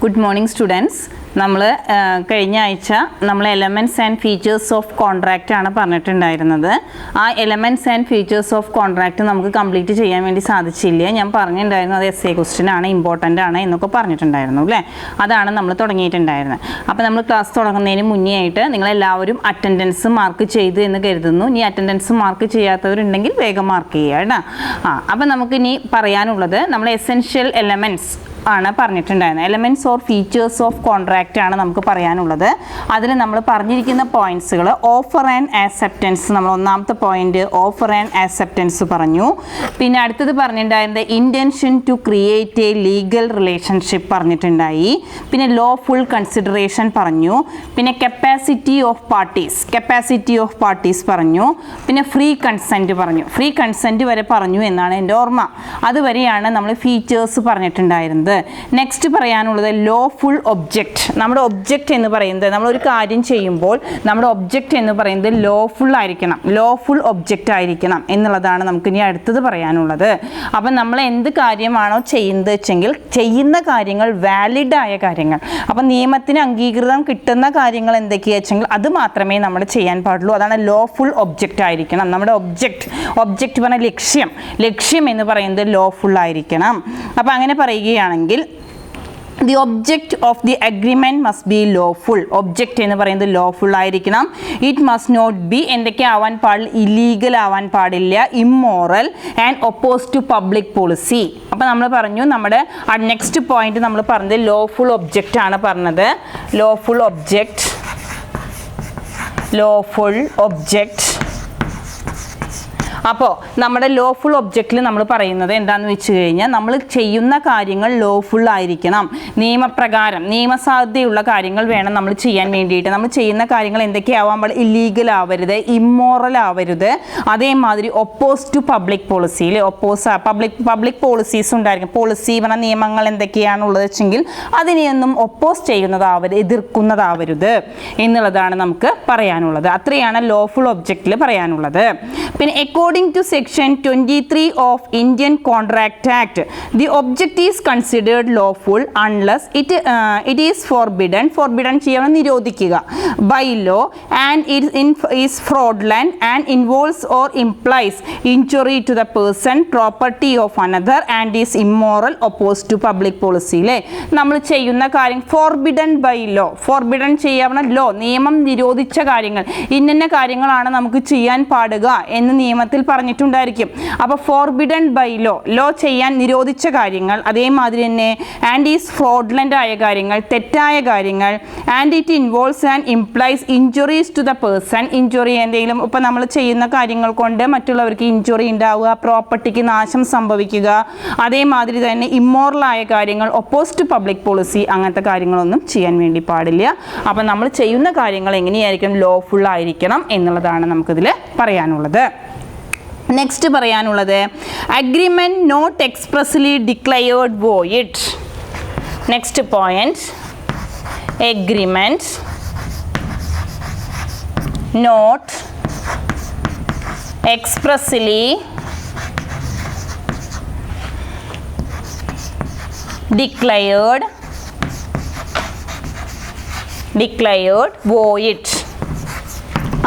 Good morning students. നമ്മൾ കഴിഞ്ഞ ആഴ്ച നമ്മൾ elements and features of contract ആണ് പറഞ്ഞിട്ടുണ്ടായിരുന്നത്. ആ elements and features of contract നമുക്ക് കംപ്ലീറ്റ് ചെയ്യാൻ വേണ്ടി സാധിച്ചില്ല. ഞാൻ പറഞ്ഞിട്ടുണ്ടായിരുന്നു അത് എസ് എ ക്വസ്റ്റ്യൻ ആണ്, ഇമ്പോർട്ടൻ്റ് ആണ് എന്നൊക്കെ പറഞ്ഞിട്ടുണ്ടായിരുന്നു അല്ലേ. അതാണ് നമ്മൾ തുടങ്ങിയിട്ടുണ്ടായിരുന്നത്. അപ്പോൾ നമ്മൾ ക്ലാസ് തുടങ്ങുന്നതിന് മുന്നേ ആയിട്ട് നിങ്ങളെല്ലാവരും അറ്റൻഡൻസ് മാർക്ക് ചെയ്തു എന്ന് കരുതുന്നു. ഇനി അറ്റൻഡൻസ് മാർക്ക് ചെയ്യാത്തവരുണ്ടെങ്കിൽ വേഗം മാർക്ക് ചെയ്യുക കേട്ടോ. അപ്പോൾ നമുക്കിനി പറയാനുള്ളത് നമ്മൾ എസെൻഷ്യൽ എലമെൻറ്റ്സ് ആണ് പറഞ്ഞിട്ടുണ്ടായിരുന്നത്. Elements or features of contract ആണ് നമുക്ക് പറയാനുള്ളത്. അതിൽ നമ്മൾ പറഞ്ഞിരിക്കുന്ന പോയിന്റ്സുകൾ ഓഫർ ആൻഡ് ആക്സെപ്റ്റൻസ്, നമ്മൾ ഒന്നാമത്തെ പോയിന്റ് ഓഫർ ആൻഡ് ആക്സെപ്റ്റൻസ് പറഞ്ഞു. പിന്നെ അടുത്തത് പറഞ്ഞിട്ടുണ്ടായിരുന്നത് intention to create a legal relationship പറഞ്ഞിട്ടുണ്ടായി. പിന്നെ ലോഫുൾ കൺസിഡറേഷൻ പറഞ്ഞു. പിന്നെ കപ്പാസിറ്റി ഓഫ് പാർട്ടീസ് പറഞ്ഞു. പിന്നെ ഫ്രീ കൺസെൻറ്റ് പറഞ്ഞു. ഫ്രീ കൺസെൻറ്റ് വരെ പറഞ്ഞു എന്നാണ് എൻ്റെ ഓർമ്മ. അതുവരെയാണ് നമ്മൾ ഫീച്ചേഴ്സ് പറഞ്ഞിട്ടുണ്ടായിരുന്നത്. നെക്സ്റ്റ് പറയാനുള്ളത് ലോഫുൾ ഒബ്ജക്റ്റ്. നമ്മുടെ ഒബ്ജക്റ്റ് എന്ന് പറയുന്നത് നമ്മളൊരു കാര്യം ചെയ്യുമ്പോൾ നമ്മുടെ ഒബ്ജക്റ്റ് എന്ന് പറയുന്നത് ലോഫുൾ ആയിരിക്കണം, ലോഫുൾ ഒബ്ജക്റ്റ് ആയിരിക്കണം എന്നുള്ളതാണ് നമുക്ക് ഇനി അടുത്തത് പറയാനുള്ളത്. അപ്പം നമ്മൾ എന്ത് കാര്യമാണോ ചെയ്യുന്നത് വെച്ചെങ്കിൽ ചെയ്യുന്ന കാര്യങ്ങൾ വാലിഡ് ആയ കാര്യങ്ങൾ, അപ്പം നിയമത്തിന് അംഗീകൃതം കിട്ടുന്ന കാര്യങ്ങൾ എന്തൊക്കെയാ വെച്ചെങ്കിൽ അത് മാത്രമേ നമ്മൾ ചെയ്യാൻ പാടുള്ളൂ. അതാണ് ലോഫുൾ ഒബ്ജക്റ്റ് ആയിരിക്കണം. നമ്മുടെ ഒബ്ജക്റ്റ് പറഞ്ഞ ലക്ഷ്യം എന്ന് പറയുന്നത് ലോഫുൾ ആയിരിക്കണം. അപ്പം അങ്ങനെ പറയുകയാണെങ്കിൽ the object of the agreement must be lawful. Object എന്ന് പറയുന്നത് ലോഫുൾ ആയിരിക്കണം. ഇറ്റ് മസ്റ്റ് നോട്ട് ബി എന്തൊക്കെ ആവാൻ പാടില്ല, ഇല്ലീഗൽ ആവാൻ പാടില്ല, immoral and oppose to public policy. അപ്പോൾ നമ്മൾ പറഞ്ഞു നമ്മുടെ നെക്സ്റ്റ് പോയിന്റ് നമ്മൾ പറഞ്ഞത് ലോഫുൾ ഒബ്ജക്റ്റ് ആണ് പറഞ്ഞത്. Lawful object. അപ്പോൾ നമ്മുടെ ലോഫുൾ ഒബ്ജക്റ്റിൽ നമ്മൾ പറയുന്നത് എന്താണെന്ന് വെച്ച് കഴിഞ്ഞാൽ നമ്മൾ ചെയ്യുന്ന കാര്യങ്ങൾ ലോഫുൾ ആയിരിക്കണം, നിയമപ്രകാരം നിയമസാധ്യതയുള്ള കാര്യങ്ങൾ വേണം നമ്മൾ ചെയ്യാൻ വേണ്ടിയിട്ട്. നമ്മൾ ചെയ്യുന്ന കാര്യങ്ങൾ എന്തൊക്കെയാവാൻ പാടില്ല, ഇല്ലീഗൽ ആവരുത്, ഇമ്മോറൽ ആവരുത്, അതേമാതിരി ഒപ്പോസ് ടു പബ്ലിക് പോളിസിയിൽ പബ്ലിക് പോളിസീസ് ഉണ്ടായിരിക്കും. പോളിസി പറഞ്ഞ നിയമങ്ങൾ എന്തൊക്കെയാണുള്ളത് വെച്ചെങ്കിൽ അതിനെയൊന്നും ഒപ്പോസ് ചെയ്യുന്നതാവരുത്, എതിർക്കുന്നതാവരുത് എന്നുള്ളതാണ് നമുക്ക് പറയാനുള്ളത്. അത്രയാണ് ലോഫുൾ ഒബ്ജക്റ്റിൽ പറയാനുള്ളത്. പിന്നെ according to section 23 of Indian Contract Act, the object is considered lawful unless it is forbidden ചെയ്യാൻ നിരോധിക്കുക by law and it is fraudulent and involves or implies injury to the person, property of another and is immoral, opposed to public policy. അല്ലേ, നമ്മൾ ചെയ്യുന്ന കാര്യം forbidden by law, forbidden ചെയ്യാവുന്ന law, നിയമം നിരോധിച്ച കാര്യങ്ങൾ, ഇന്ന കാര്യങ്ങളാണ് നമുക്ക് ചെയ്യാൻ പാടുക എന്ന് നിയമത്തിൽ പറഞ്ഞിട്ടുണ്ടായിരിക്കും. അപ്പോൾ ഫോർബിഡൻ ബൈ ലോ ചെയ്യാൻ നിരോധിച്ച കാര്യങ്ങൾ, അതേമാതിരി തന്നെ ആൻഡ് ഈസ് ഫ്രോഡ്ലൻ്റ് ആയ കാര്യങ്ങൾ, തെറ്റായ കാര്യങ്ങൾ, and it involves and implies injuries to the person. Injury എന്തെങ്കിലും ഇപ്പോൾ നമ്മൾ ചെയ്യുന്ന കാര്യങ്ങൾ കൊണ്ട് മറ്റുള്ളവർക്ക് ഇഞ്ചുറി ഉണ്ടാവുക, പ്രോപ്പർട്ടിക്ക് നാശം സംഭവിക്കുക, അതേമാതിരി തന്നെ ഇമ്മോറലായ കാര്യങ്ങൾ, ഒപ്പോസ് ടു പബ്ലിക് പോളിസി, അങ്ങനത്തെ കാര്യങ്ങളൊന്നും ചെയ്യാൻ വേണ്ടി പാടില്ല. അപ്പം നമ്മൾ ചെയ്യുന്ന കാര്യങ്ങൾ എങ്ങനെയായിരിക്കണം, ലോഫുൾ ആയിരിക്കണം എന്നുള്ളതാണ് നമുക്കിതിൽ പറയാനുള്ളത്. നെക്സ്റ്റ് പറയാനുള്ളത് agreement not expressly declared void. Next point agreement not expressly declared void.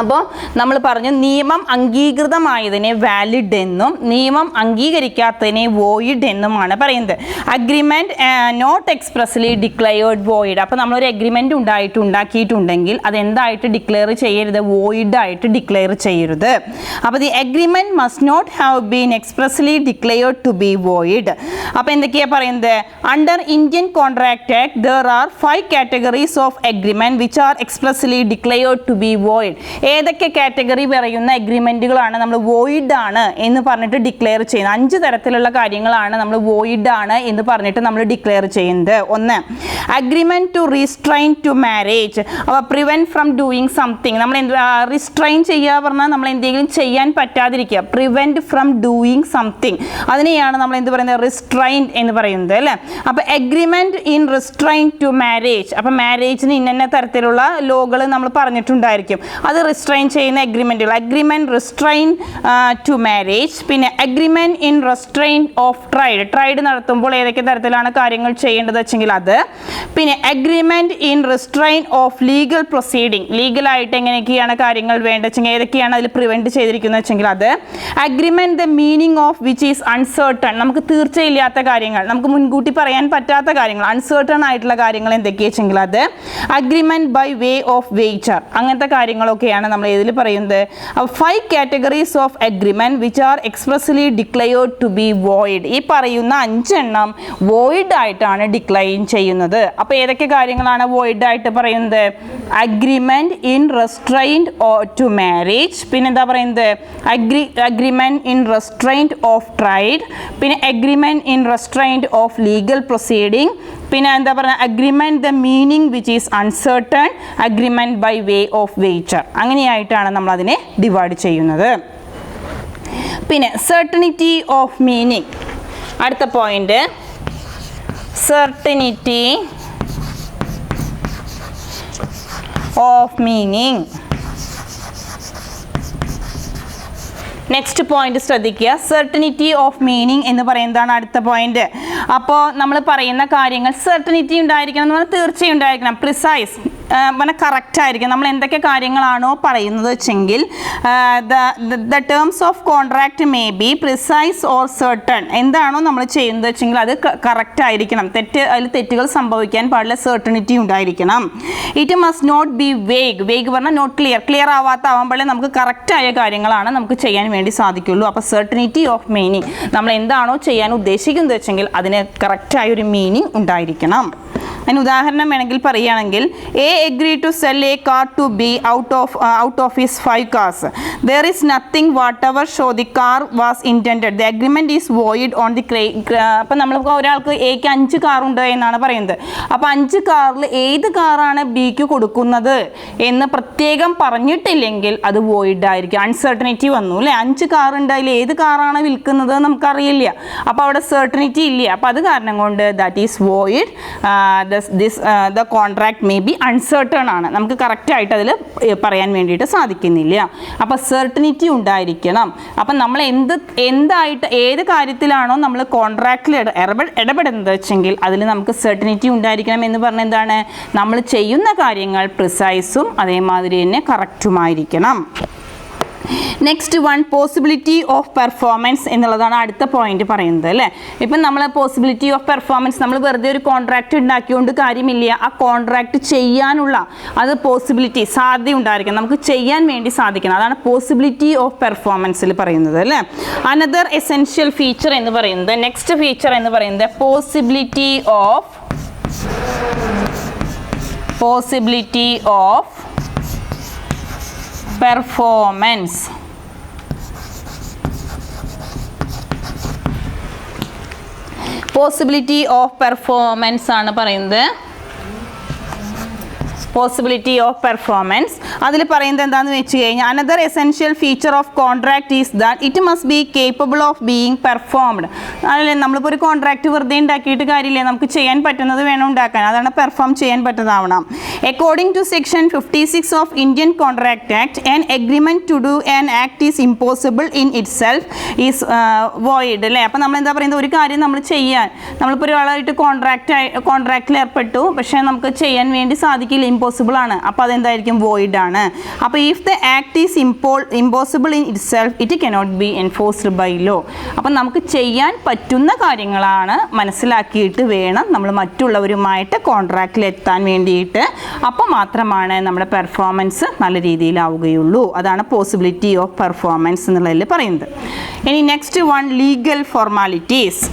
അപ്പോൾ നമ്മൾ പറഞ്ഞു നിയമം അംഗീകൃതമായതിനെ വാലിഡ് എന്നും നിയമം അംഗീകരിക്കാത്തതിനെ വോയിഡ് എന്നുമാണ് പറയുന്നത്. Agreement not expressly declared void. അപ്പോൾ നമ്മളൊരു അഗ്രിമെൻറ്റ് ഉണ്ടാക്കിയിട്ടുണ്ടെങ്കിൽ അതെന്തായിട്ട് ഡിക്ലെയർ ചെയ്യരുത്, വോയിഡ് ആയിട്ട് ഡിക്ലെയർ ചെയ്യരുത്. അപ്പോൾ the agreement must not have been expressly declared to be void. അപ്പോൾ എന്തൊക്കെയാണ് പറയുന്നത്, under Indian contract act there are 5 categories of agreement which are expressly declared to be void. ഏതൊക്കെ കാറ്റഗറി പറയുന്ന അഗ്രിമെൻറ്റുകളാണ് നമ്മൾ വോയിഡ് ആണ് എന്ന് പറഞ്ഞിട്ട് ഡിക്ലെയർ ചെയ്യുന്നത്? 5 തരത്തിലുള്ള കാര്യങ്ങളാണ് നമ്മൾ വോയിഡ് ആണ് എന്ന് പറഞ്ഞിട്ട് നമ്മൾ ഡിക്ലെയർ ചെയ്യുന്നത്. 1, agreement to restrain to marriage. അപ്പോൾ പ്രിവെൻറ്റ് ഫ്രം ഡൂയിങ് സംതിങ്. നമ്മൾ റിസ്ട്രെയിൻ ചെയ്യുക പറഞ്ഞാൽ നമ്മൾ എന്തെങ്കിലും ചെയ്യാൻ പറ്റാതിരിക്കുക, പ്രിവെൻറ്റ് ഫ്രം ഡൂയിങ് സംതിങ്, അതിനെയാണ് നമ്മൾ എന്ത് പറയുന്നത്, റിസ്ട്രെയിൻ എന്ന് പറയുന്നത് അല്ലേ. അപ്പോൾ agreement in restrain to marriage. അപ്പോൾ മാരേജിന് ഇന്ന തരത്തിലുള്ള ലോകൾ നമ്മൾ പറഞ്ഞിട്ടുണ്ടായിരിക്കും. അത് റിസ്ട്രെയിൻ ചെയ്യുന്ന പറയുന്ന എഗ്രിമെൻറ്റുകൾ, അഗ്രിമെൻറ്റ് റിസ്ട്രെയിൻ ടു മാരേജ്, പിന്നെ agreement in restrain of trade നടത്തുമ്പോൾ ഏതൊക്കെ തരത്തിലാണ് കാര്യങ്ങൾ ചെയ്യേണ്ടത് വെച്ചെങ്കിൽ അത്, പിന്നെ agreement in restrain of legal proceeding, ലീഗലായിട്ട് എങ്ങനെയൊക്കെയാണ് കാര്യങ്ങൾ വേണ്ടതെങ്കിൽ ഏതൊക്കെയാണ് അതിൽ പ്രിവെൻറ്റ് ചെയ്തിരിക്കുന്നത് വെച്ചെങ്കിൽ അത്, agreement the meaning of which is uncertain, നമുക്ക് തീർച്ചയില്ലാത്ത കാര്യങ്ങൾ, നമുക്ക് മുൻകൂട്ടി പറയാൻ പറ്റാത്ത കാര്യങ്ങൾ, അൺസേർട്ടൺ ആയിട്ടുള്ള കാര്യങ്ങൾ എന്തൊക്കെയാ വെച്ചെങ്കിൽ അത്, അഗ്രിമെൻറ്റ് ബൈ വേ ഓഫ് വെയ്ച്ചർ, അങ്ങനത്തെ കാര്യങ്ങളൊക്കെയാണ് നമ്മൾ ഇതിൽ പറയുന്നത്. 5 categories of agreement which are expressly declared to be void, ഈ പറയുന്ന 5 എണ്ണം void ആയിട്ടാണ് ഡിക്ലൈൻ ചെയ്യുന്നത്. അപ്പോൾ ഏതൊക്കെ കാര്യങ്ങളാണ് void ആയിട്ട് പറയുന്നത്? Agreement in restraint to marriage, പിന്നെ എന്താ പറയുന്നത് agreement in restraint of trade, പിന്നെ agreement in restraint of legal proceeding, പിന്നെ എന്താ പറയുക agreement the meaning which is uncertain, agreement by way of wager, അങ്ങനെയായിട്ടാണ് നമ്മളതിനെ ഡിവൈഡ് ചെയ്യുന്നത്. പിന്നെ സെർട്ടനിറ്റി ഓഫ് മീനിങ്, അടുത്ത point certainty of meaning. Next point ശ്രദ്ധിക്കുക, സെർട്ടനിറ്റി ഓഫ് മീനിങ് എന്ന് പറയുന്നതാണ് അടുത്ത പോയിന്റ്. അപ്പോൾ നമ്മൾ പറയുന്ന കാര്യങ്ങൾ സെർട്ടനിറ്റി ഉണ്ടായിരിക്കണം എന്ന് പറഞ്ഞാൽ തീർച്ചയായും ഉണ്ടായിരിക്കണം, പ്രിസൈസ് പിന്നെ കറക്റ്റ് ആയിരിക്കും. നമ്മൾ എന്തൊക്കെ കാര്യങ്ങളാണോ പറയുന്നത് വെച്ചെങ്കിൽ the terms of contract may be precise or certain, എന്താണോ നമ്മൾ ചെയ്യുന്നത് വെച്ചെങ്കിൽ അത് കറക്റ്റ് ആയിരിക്കണം, അതിൽ തെറ്റുകൾ സംഭവിക്കാൻ പാടില്ല, സെർട്ടനിറ്റി ഉണ്ടായിരിക്കണം. It must not be vague പറഞ്ഞാൽ നോട്ട് ക്ലിയർ ആവാത്തതാവുമ്പോഴേ നമുക്ക് കറക്റ്റായ കാര്യങ്ങളാണ് നമുക്ക് ചെയ്യാൻ വേണ്ടി സാധിക്കുള്ളൂ. അപ്പോൾ സെർട്ടനിറ്റി ഓഫ് മീനിങ്, നമ്മൾ എന്താണോ ചെയ്യാൻ ഉദ്ദേശിക്കുന്നത് വെച്ചെങ്കിൽ അതിന് കറക്റ്റായ ഒരു മീനിങ് ഉണ്ടായിരിക്കണം. അതിന് ഉദാഹരണം വേണമെങ്കിൽ പറയുകയാണെങ്കിൽ, a agree to sell a car to B out of his 5 cars. There is nothing whatever show the car was intended. The agreement is void on the അപ്പം നമ്മൾ ഒരാൾക്ക് എക്ക് 5 കാറുണ്ട് എന്നാണ് പറയുന്നത്. അപ്പോൾ 5 കാറിൽ ഏത് കാറാണ് ബിക്ക് കൊടുക്കുന്നത് എന്ന് പ്രത്യേകം പറഞ്ഞിട്ടില്ലെങ്കിൽ അത് വോയിഡ് ആയിരിക്കും. അൺസർട്ടനിറ്റി വന്നു അല്ലേ, 5 കാറുണ്ട്, അതിൽ ഏത് കാറാണ് വിൽക്കുന്നത് നമുക്കറിയില്ല, അപ്പോൾ അവിടെ സെർട്ടനിറ്റി ഇല്ല. അപ്പോൾ അത് കാരണം കൊണ്ട് that is void, the contract may be uncertain ആണ്, നമുക്ക് കറക്റ്റായിട്ട് അതിൽ പറയാൻ വേണ്ടിയിട്ട് സാധിക്കുന്നില്ല. അപ്പോൾ സെർട്ടനിറ്റി ഉണ്ടായിരിക്കണം. അപ്പം നമ്മൾ ഏത് കാര്യത്തിലാണോ നമ്മൾ കോൺട്രാക്റ്റിൽ ഇടപെടുന്നത് വെച്ചെങ്കിൽ അതിൽ നമുക്ക് സെർട്ടനിറ്റി ഉണ്ടായിരിക്കണം. എന്ന് പറഞ്ഞാൽ എന്താണ്, നമ്മൾ ചെയ്യുന്ന കാര്യങ്ങൾ പ്രിസൈസും അതേമാതിരി തന്നെ കറക്റ്റുമായിരിക്കണം. Next one possibility of performance എന്നുള്ളതാണ് അടുത്ത പോയിന്റ് പറയുന്നത് അല്ലേ. ഇപ്പം നമ്മൾ പോസിബിലിറ്റി ഓഫ് പെർഫോമൻസ്, നമ്മൾ വെറുതെ ഒരു കോൺട്രാക്റ്റ് ഉണ്ടാക്കിക്കൊണ്ട് കാര്യമില്ല, ആ കോൺട്രാക്റ്റ് ചെയ്യാനുള്ള അത് പോസിബിലിറ്റി സാധ്യത ഉണ്ടായിരിക്കണം, നമുക്ക് ചെയ്യാൻ വേണ്ടി സാധിക്കണം, അതാണ് പോസിബിലിറ്റി ഓഫ് പെർഫോമൻസിൽ പറയുന്നത് അല്ലേ. അനദർ എസെൻഷ്യൽ ഫീച്ചർ എന്ന് പറയുന്നത്, നെക്സ്റ്റ് ഫീച്ചർ എന്ന് പറയുന്നത് possibility of performance. Possibility of performance ആണ് പറയുന്നത്. പോസിബിലിറ്റി ഓഫ് പെർഫോമൻസ് അതിൽ പറയുന്നത് എന്താണെന്ന് വെച്ച് കഴിഞ്ഞാൽ, another essential feature of contract is that it must be capable of being performed. അതല്ലേ, നമ്മളിപ്പോൾ ഒരു കോൺട്രാക്ട് വെറുതെ ഉണ്ടാക്കിയിട്ട് കാര്യമില്ല, നമുക്ക് ചെയ്യാൻ പറ്റുന്നത് വേണം ഉണ്ടാക്കാൻ, അതാണ് പെർഫോം ചെയ്യാൻ പറ്റുന്നതാവണം. According to section 56 of Indian contract act, an agreement to do an act is impossible in itself is void അല്ലേ. അപ്പോൾ നമ്മൾ എന്താ പറയുന്നത്, ഒരു കാര്യം നമ്മൾ ചെയ്യാൻ, നമ്മളിപ്പോൾ ഒരാളായിട്ട് കോൺട്രാക്റ്റിൽ ഏർപ്പെട്ടു, പക്ഷേ നമുക്ക് ചെയ്യാൻ വേണ്ടി സാധിക്കില്ല, ഇമ്പോസിബിൾ ആണ്, അപ്പോൾ അതെന്തായിരിക്കും, വോയിഡ് ആണ്. അപ്പോൾ if the act is impossible in itself it cannot be enforced by law. അപ്പം നമുക്ക് ചെയ്യാൻ പറ്റുന്ന കാര്യങ്ങളാണ് മനസ്സിലാക്കിയിട്ട് വേണം നമ്മൾ മറ്റുള്ളവരുമായിട്ട് കോൺട്രാക്റ്റിൽ എത്താൻ വേണ്ടിയിട്ട്, അപ്പോൾ മാത്രമാണ് നമ്മുടെ പെർഫോമൻസ് നല്ല രീതിയിലാവുകയുള്ളൂ. അതാണ് പോസിബിലിറ്റി ഓഫ് പെർഫോമൻസ് എന്നുള്ളതിൽ പറയുന്നത്. ഇനി next one legal formalities.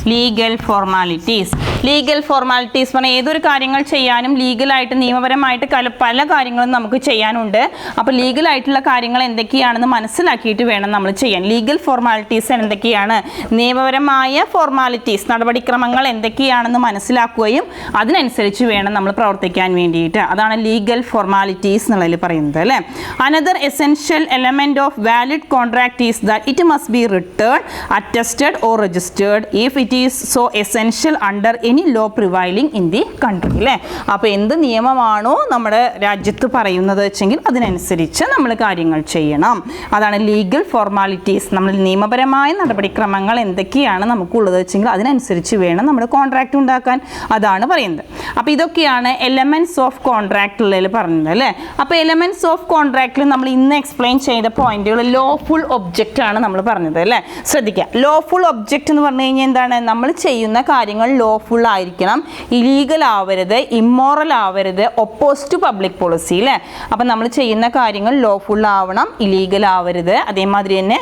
Legal formalities legal formalities പറഞ്ഞാൽ ഏതൊരു കാര്യങ്ങൾ ചെയ്യാനും ലീഗലായിട്ട് നിയമപരമായിട്ട് പല കാര്യങ്ങളും നമുക്ക് ചെയ്യാനുണ്ട്. അപ്പോൾ ലീഗലായിട്ടുള്ള കാര്യങ്ങൾ എന്തൊക്കെയാണെന്ന് മനസ്സിലാക്കിയിട്ട് വേണം നമ്മൾ ചെയ്യാൻ. ലീഗൽ ഫോർമാലിറ്റീസ് എന്തൊക്കെയാണ്, നിയമപരമായ ഫോർമാലിറ്റീസ് നടപടിക്രമങ്ങൾ എന്തൊക്കെയാണെന്ന് മനസ്സിലാക്കുകയും അതിനനുസരിച്ച് വേണം നമ്മൾ പ്രവർത്തിക്കാൻ വേണ്ടിയിട്ട്. അതാണ് ലീഗൽ ഫോർമാലിറ്റീസ് എന്നുള്ളതിൽ പറയുന്നത് അല്ലേ. Another essential element of valid contract is that it must be return, attested or registered if it is so essential under any law prevailing in the country അല്ലേ. അപ്പോൾ എന്ത് നിയമമാണോ നമ്മുടെ രാജ്യത്ത് പറയുന്നത് വെച്ചെങ്കിൽ അതിനനുസരിച്ച് നമ്മൾ കാര്യങ്ങൾ ചെയ്യണം. അതാണ് ലീഗൽ ഫോർമാലിറ്റീസ്. നമ്മൾ നിയമപരമായ നടപടിക്രമങ്ങൾ എന്തൊക്കെയാണ് നമുക്കുള്ളത് വെച്ചെങ്കിൽ അതിനനുസരിച്ച് വേണം നമ്മൾ കോൺട്രാക്റ്റ് ഉണ്ടാക്കാൻ. അതാണ് പറയുന്നത്. അപ്പോൾ ഇതൊക്കെയാണ് എലമെന്റ്സ് ഓഫ് കോൺട്രാക്റ്റിൽ പറഞ്ഞത് അല്ലേ. അപ്പോൾ എലമെന്റ്സ് ഓഫ് കോൺട്രാക്റ്റിൽ നമ്മൾ ഇന്ന് എക്സ്പ്ലെയിൻ ചെയ്ത പോയിന്റുകൾ ലോഫുൾ ഒബ്ജക്റ്റ് ആണ് നമ്മൾ പറഞ്ഞത് അല്ലേ. ശ്രദ്ധിക്കുക, ലോഫുൾ ഒബ്ജക്റ്റ് എന്ന് പറഞ്ഞു കഴിഞ്ഞാൽ എന്താണ്, നമ്മൾ ചെയ്യുന്ന കാര്യങ്ങൾ ലോഫുൾ ആയിരിക്കണം, ഇലീഗൽ ആവരുത്, ഇമ്മോറൽ ആവരുത്, ഒപ്പോസ് ടു പബ്ലിക് പോളിസി അല്ലേ. അപ്പം നമ്മൾ ചെയ്യുന്ന കാര്യങ്ങൾ ലോഫുൾ ആവണം, ഇലീഗൽ ആവരുത്, അതേമാതിരി തന്നെ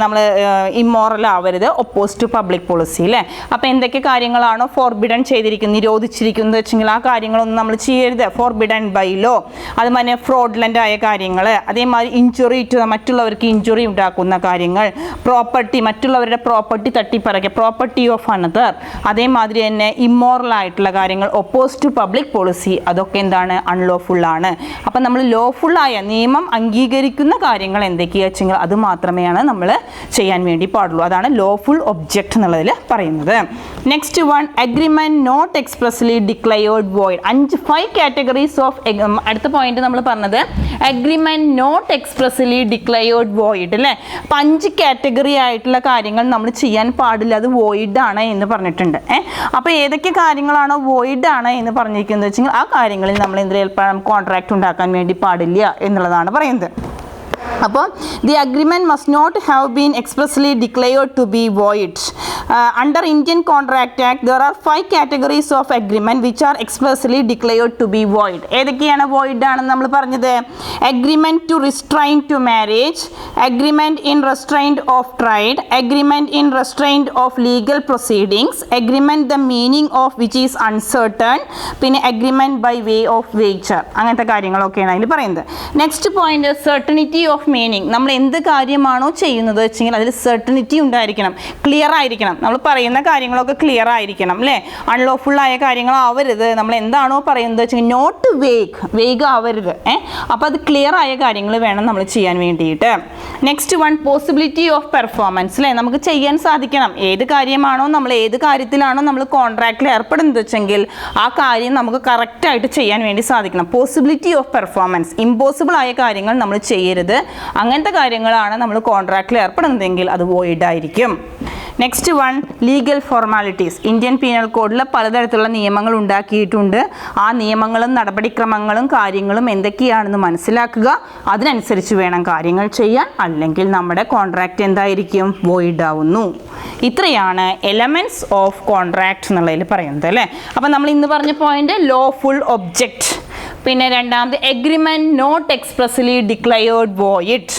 നമ്മൾ ഇമ്മോറൽ ആവരുത്, ഒപ്പോസ് ടു പബ്ലിക് പോളിസി അല്ലേ. അപ്പം എന്തൊക്കെ കാര്യങ്ങളാണോ ഫോർബിഡൻ ചെയ്തിരിക്കുന്നത്, നിരോധിച്ചിരിക്കുന്നത് വെച്ചെങ്കിൽ ആ കാര്യങ്ങളൊന്നും നമ്മൾ ചെയ്യരുത്, ഫോർബിഡൻ ബൈ ലോ. അതുപോലെ ഫ്രോഡ്ലൻ്റ് ആയ കാര്യങ്ങൾ, അതേമാതിരി ഇഞ്ചുറി ടു മറ്റുള്ളവർക്ക് ഇഞ്ചുറി ഉണ്ടാക്കുന്ന കാര്യങ്ങൾ, പ്രോപ്പർട്ടി മറ്റുള്ളവരുടെ പ്രോപ്പർട്ടി തട്ടിപ്പറയ്ക്കുക, പ്രോപ്പർട്ടി ഓഫ് അനദർ, അതേമാതിരി തന്നെ ഇമ്മോറൽ ആയിട്ടുള്ള കാര്യങ്ങൾ, ഒപ്പോസ് ടു പബ്ലിക് പോളിസി, അതൊക്കെ എന്താണ്, അൺലോഫുൾ ആണ്. അപ്പം നമ്മൾ ലോഫുള്ളായ നിയമം അംഗീകരിക്കുന്ന കാര്യങ്ങൾ എന്തൊക്കെയാ വെച്ചെങ്കിൽ അത് മാത്രമേയാണ് നമ്മൾ ചെയ്യാൻ വേണ്ടി പാടുള്ളൂ. അതാണ് ലോഫുൾ ഒബ്ജക്റ്റ് എന്നുള്ളതിൽ പറയുന്നത്. Next one, agreement not expressly declared void. 5 categories of, അടുത്ത പോയിന്റ് നമ്മൾ പറഞ്ഞത് agreement not expressly declared void അല്ലേ. 5 കാറ്റഗറി ആയിട്ടുള്ള കാര്യങ്ങൾ നമ്മൾ ചെയ്യാൻ പാടില്ല, അത് വോയിഡ് ആണ് എന്ന് പറഞ്ഞിട്ടുണ്ട്. അപ്പോൾ ഏതൊക്കെ കാര്യങ്ങളാണോ വോയിഡ് ആണ് എന്ന് പറഞ്ഞിരിക്കുന്നത് വെച്ചെങ്കിൽ ആ കാര്യങ്ങളിൽ നമ്മൾ എന്തെങ്കിലും കോൺട്രാക്ട് ഉണ്ടാക്കാൻ വേണ്ടി പാടില്ല എന്നുള്ളതാണ് പറയുന്നത്. അപ്പോൾ the agreement must not have been expressly declared to be void. Under Indian contract act there are 5 categories of agreement which are expressly declared to be void. ഏതൊക്കെയാണ് വോയിഡ് ആണെന്ന് നമ്മൾ പറഞ്ഞത്? Agreement to restrain to marriage, agreement in restraint of trade, agreement in restraint of legal proceedings, agreement the meaning of which is uncertain, പിന്നെ agreement by way of wager, അങ്ങനത്തെ കാര്യങ്ങളൊക്കെയാണ് അതിൽ പറയുന്നത്. Next point, certainty of meaning. നമ്മൾ എന്ത് കാര്യമാണോ ചെയ്യുന്നത് വെച്ചെങ്കിൽ അതിൽ സെർട്ടനിറ്റി ഉണ്ടായിരിക്കണം, ക്ലിയർ ആയിരിക്കണം. നമ്മൾ പറയുന്ന കാര്യങ്ങളൊക്കെ ക്ലിയർ ആയിരിക്കണം അല്ലേ. അൺലോഫുൾ ആയ കാര്യങ്ങളാവരുത്. നമ്മൾ എന്താണോ പറയുന്നത് വെച്ചാൽ നോട്ട് വേഗ് ആവരുത്. അപ്പോൾ അത് ക്ലിയർ ആയ കാര്യങ്ങൾ വേണം നമ്മൾ ചെയ്യാൻ വേണ്ടിയിട്ട്. Next one, possibility of performance അല്ലേ. നമുക്ക് ചെയ്യാൻ സാധിക്കണം. ഏത് കാര്യമാണോ നമ്മൾ ഏത് കാര്യത്തിലാണോ നമ്മൾ കോൺട്രാക്റ്റിൽ ഏർപ്പെടുന്നത് വെച്ചെങ്കിൽ ആ കാര്യം നമുക്ക് കറക്റ്റായിട്ട് ചെയ്യാൻ വേണ്ടി സാധിക്കണം. പോസിബിലിറ്റി ഓഫ് പെർഫോമൻസ്, ഇമ്പോസിബിൾ ആയ കാര്യങ്ങൾ നമ്മൾ ചെയ്യരുത്. അങ്ങനത്തെ കാര്യങ്ങളാണ് നമ്മൾ കോൺട്രാക്റ്റിൽ ഏർപ്പെടുന്നതെങ്കിൽ അത് വോയിഡ് ആയിരിക്കും. Next one, legal formalities. Indian penal കോഡിൽ പലതരത്തിലുള്ള നിയമങ്ങൾ ഉണ്ടാക്കിയിട്ടുണ്ട്. ആ നിയമങ്ങളും നടപടിക്രമങ്ങളും കാര്യങ്ങളും എന്തൊക്കെയാണെന്ന് മനസ്സിലാക്കുക, അതിനനുസരിച്ച് വേണം കാര്യങ്ങൾ ചെയ്യാൻ, അല്ലെങ്കിൽ നമ്മുടെ കോൺട്രാക്റ്റ് എന്തായിരിക്കും, വോയിഡ് ആവുന്നു. ഇത്രയാണ് എലമെന്റ്സ് ഓഫ് കോൺട്രാക്ട് എന്നുള്ളതിൽ പറയുന്നത് അല്ലേ. അപ്പം നമ്മൾ ഇന്ന് പറഞ്ഞ പോയിന്റ് ലോഫുൾ ഒബ്ജക്റ്റ്, പിന്നെ രണ്ടാമത് agreement not expressly declared void,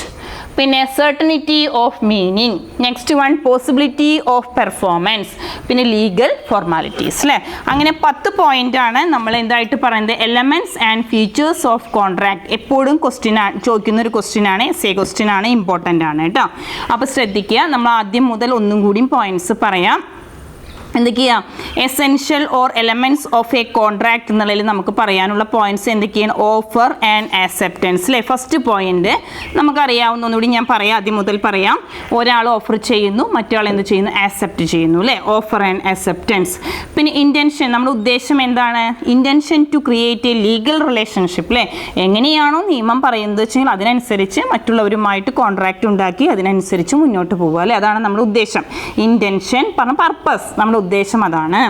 പിന്നെ certainty of meaning, next one possibility of performance, പിന്നെ ലീഗൽ ഫോർമാലിറ്റീസ് അല്ലേ. അങ്ങനെ 10 പോയിന്റാണ് നമ്മൾ എന്തായിട്ട് പറയുന്നത്, elements and features of contract. എപ്പോഴും ചോദിക്കുന്ന ഒരു ക്വസ്റ്റ്യനാണ്, എസ്സേ ക്വസ്റ്റ്യൻ ആണ്, ഇമ്പോർട്ടൻ്റ് ആണ് കേട്ടോ. അപ്പോൾ ശ്രദ്ധിക്കുക, നമ്മൾ ആദ്യം മുതൽ ഒന്നും കൂടി പോയിന്റ്സ് പറയാം. എന്തൊക്കെയാ essential or elements of A contract എന്നുള്ളതിൽ നമുക്ക് പറയാനുള്ള പോയിന്റ്സ് എന്തൊക്കെയാണ്? ഓഫർ ആൻഡ് ആക്സെപ്റ്റൻസ് അല്ലേ. ഫസ്റ്റ് പോയിന്റ് നമുക്കറിയാവുന്ന ഒന്നുകൂടി ഞാൻ പറയാം, ആദ്യം മുതൽ പറയാം. ഒരാൾ ഓഫർ ചെയ്യുന്നു, മറ്റൊരാൾ എന്ത് ചെയ്യുന്നു? ആക്സെപ്റ്റ് ചെയ്യുന്നു അല്ലേ. Offer and acceptance. പിന്നെ ഇൻറ്റൻഷൻ, നമ്മുടെ ഉദ്ദേശം എന്താണ്? Intention to create a legal relationship അല്ലേ. എങ്ങനെയാണോ നിയമം പറയുന്നത് വെച്ചാൽ അതിനനുസരിച്ച് മറ്റുള്ളവരുമായിട്ട് കോൺട്രാക്ട് ഉണ്ടാക്കി അതിനനുസരിച്ച് മുന്നോട്ട് പോകുക അല്ലേ. അതാണ് നമ്മുടെ ഉദ്ദേശം. ഇൻറ്റൻഷൻ പറഞ്ഞ പർപ്പസ്, നമ്മുടെ ഉദ്ദേശം അതാണ്.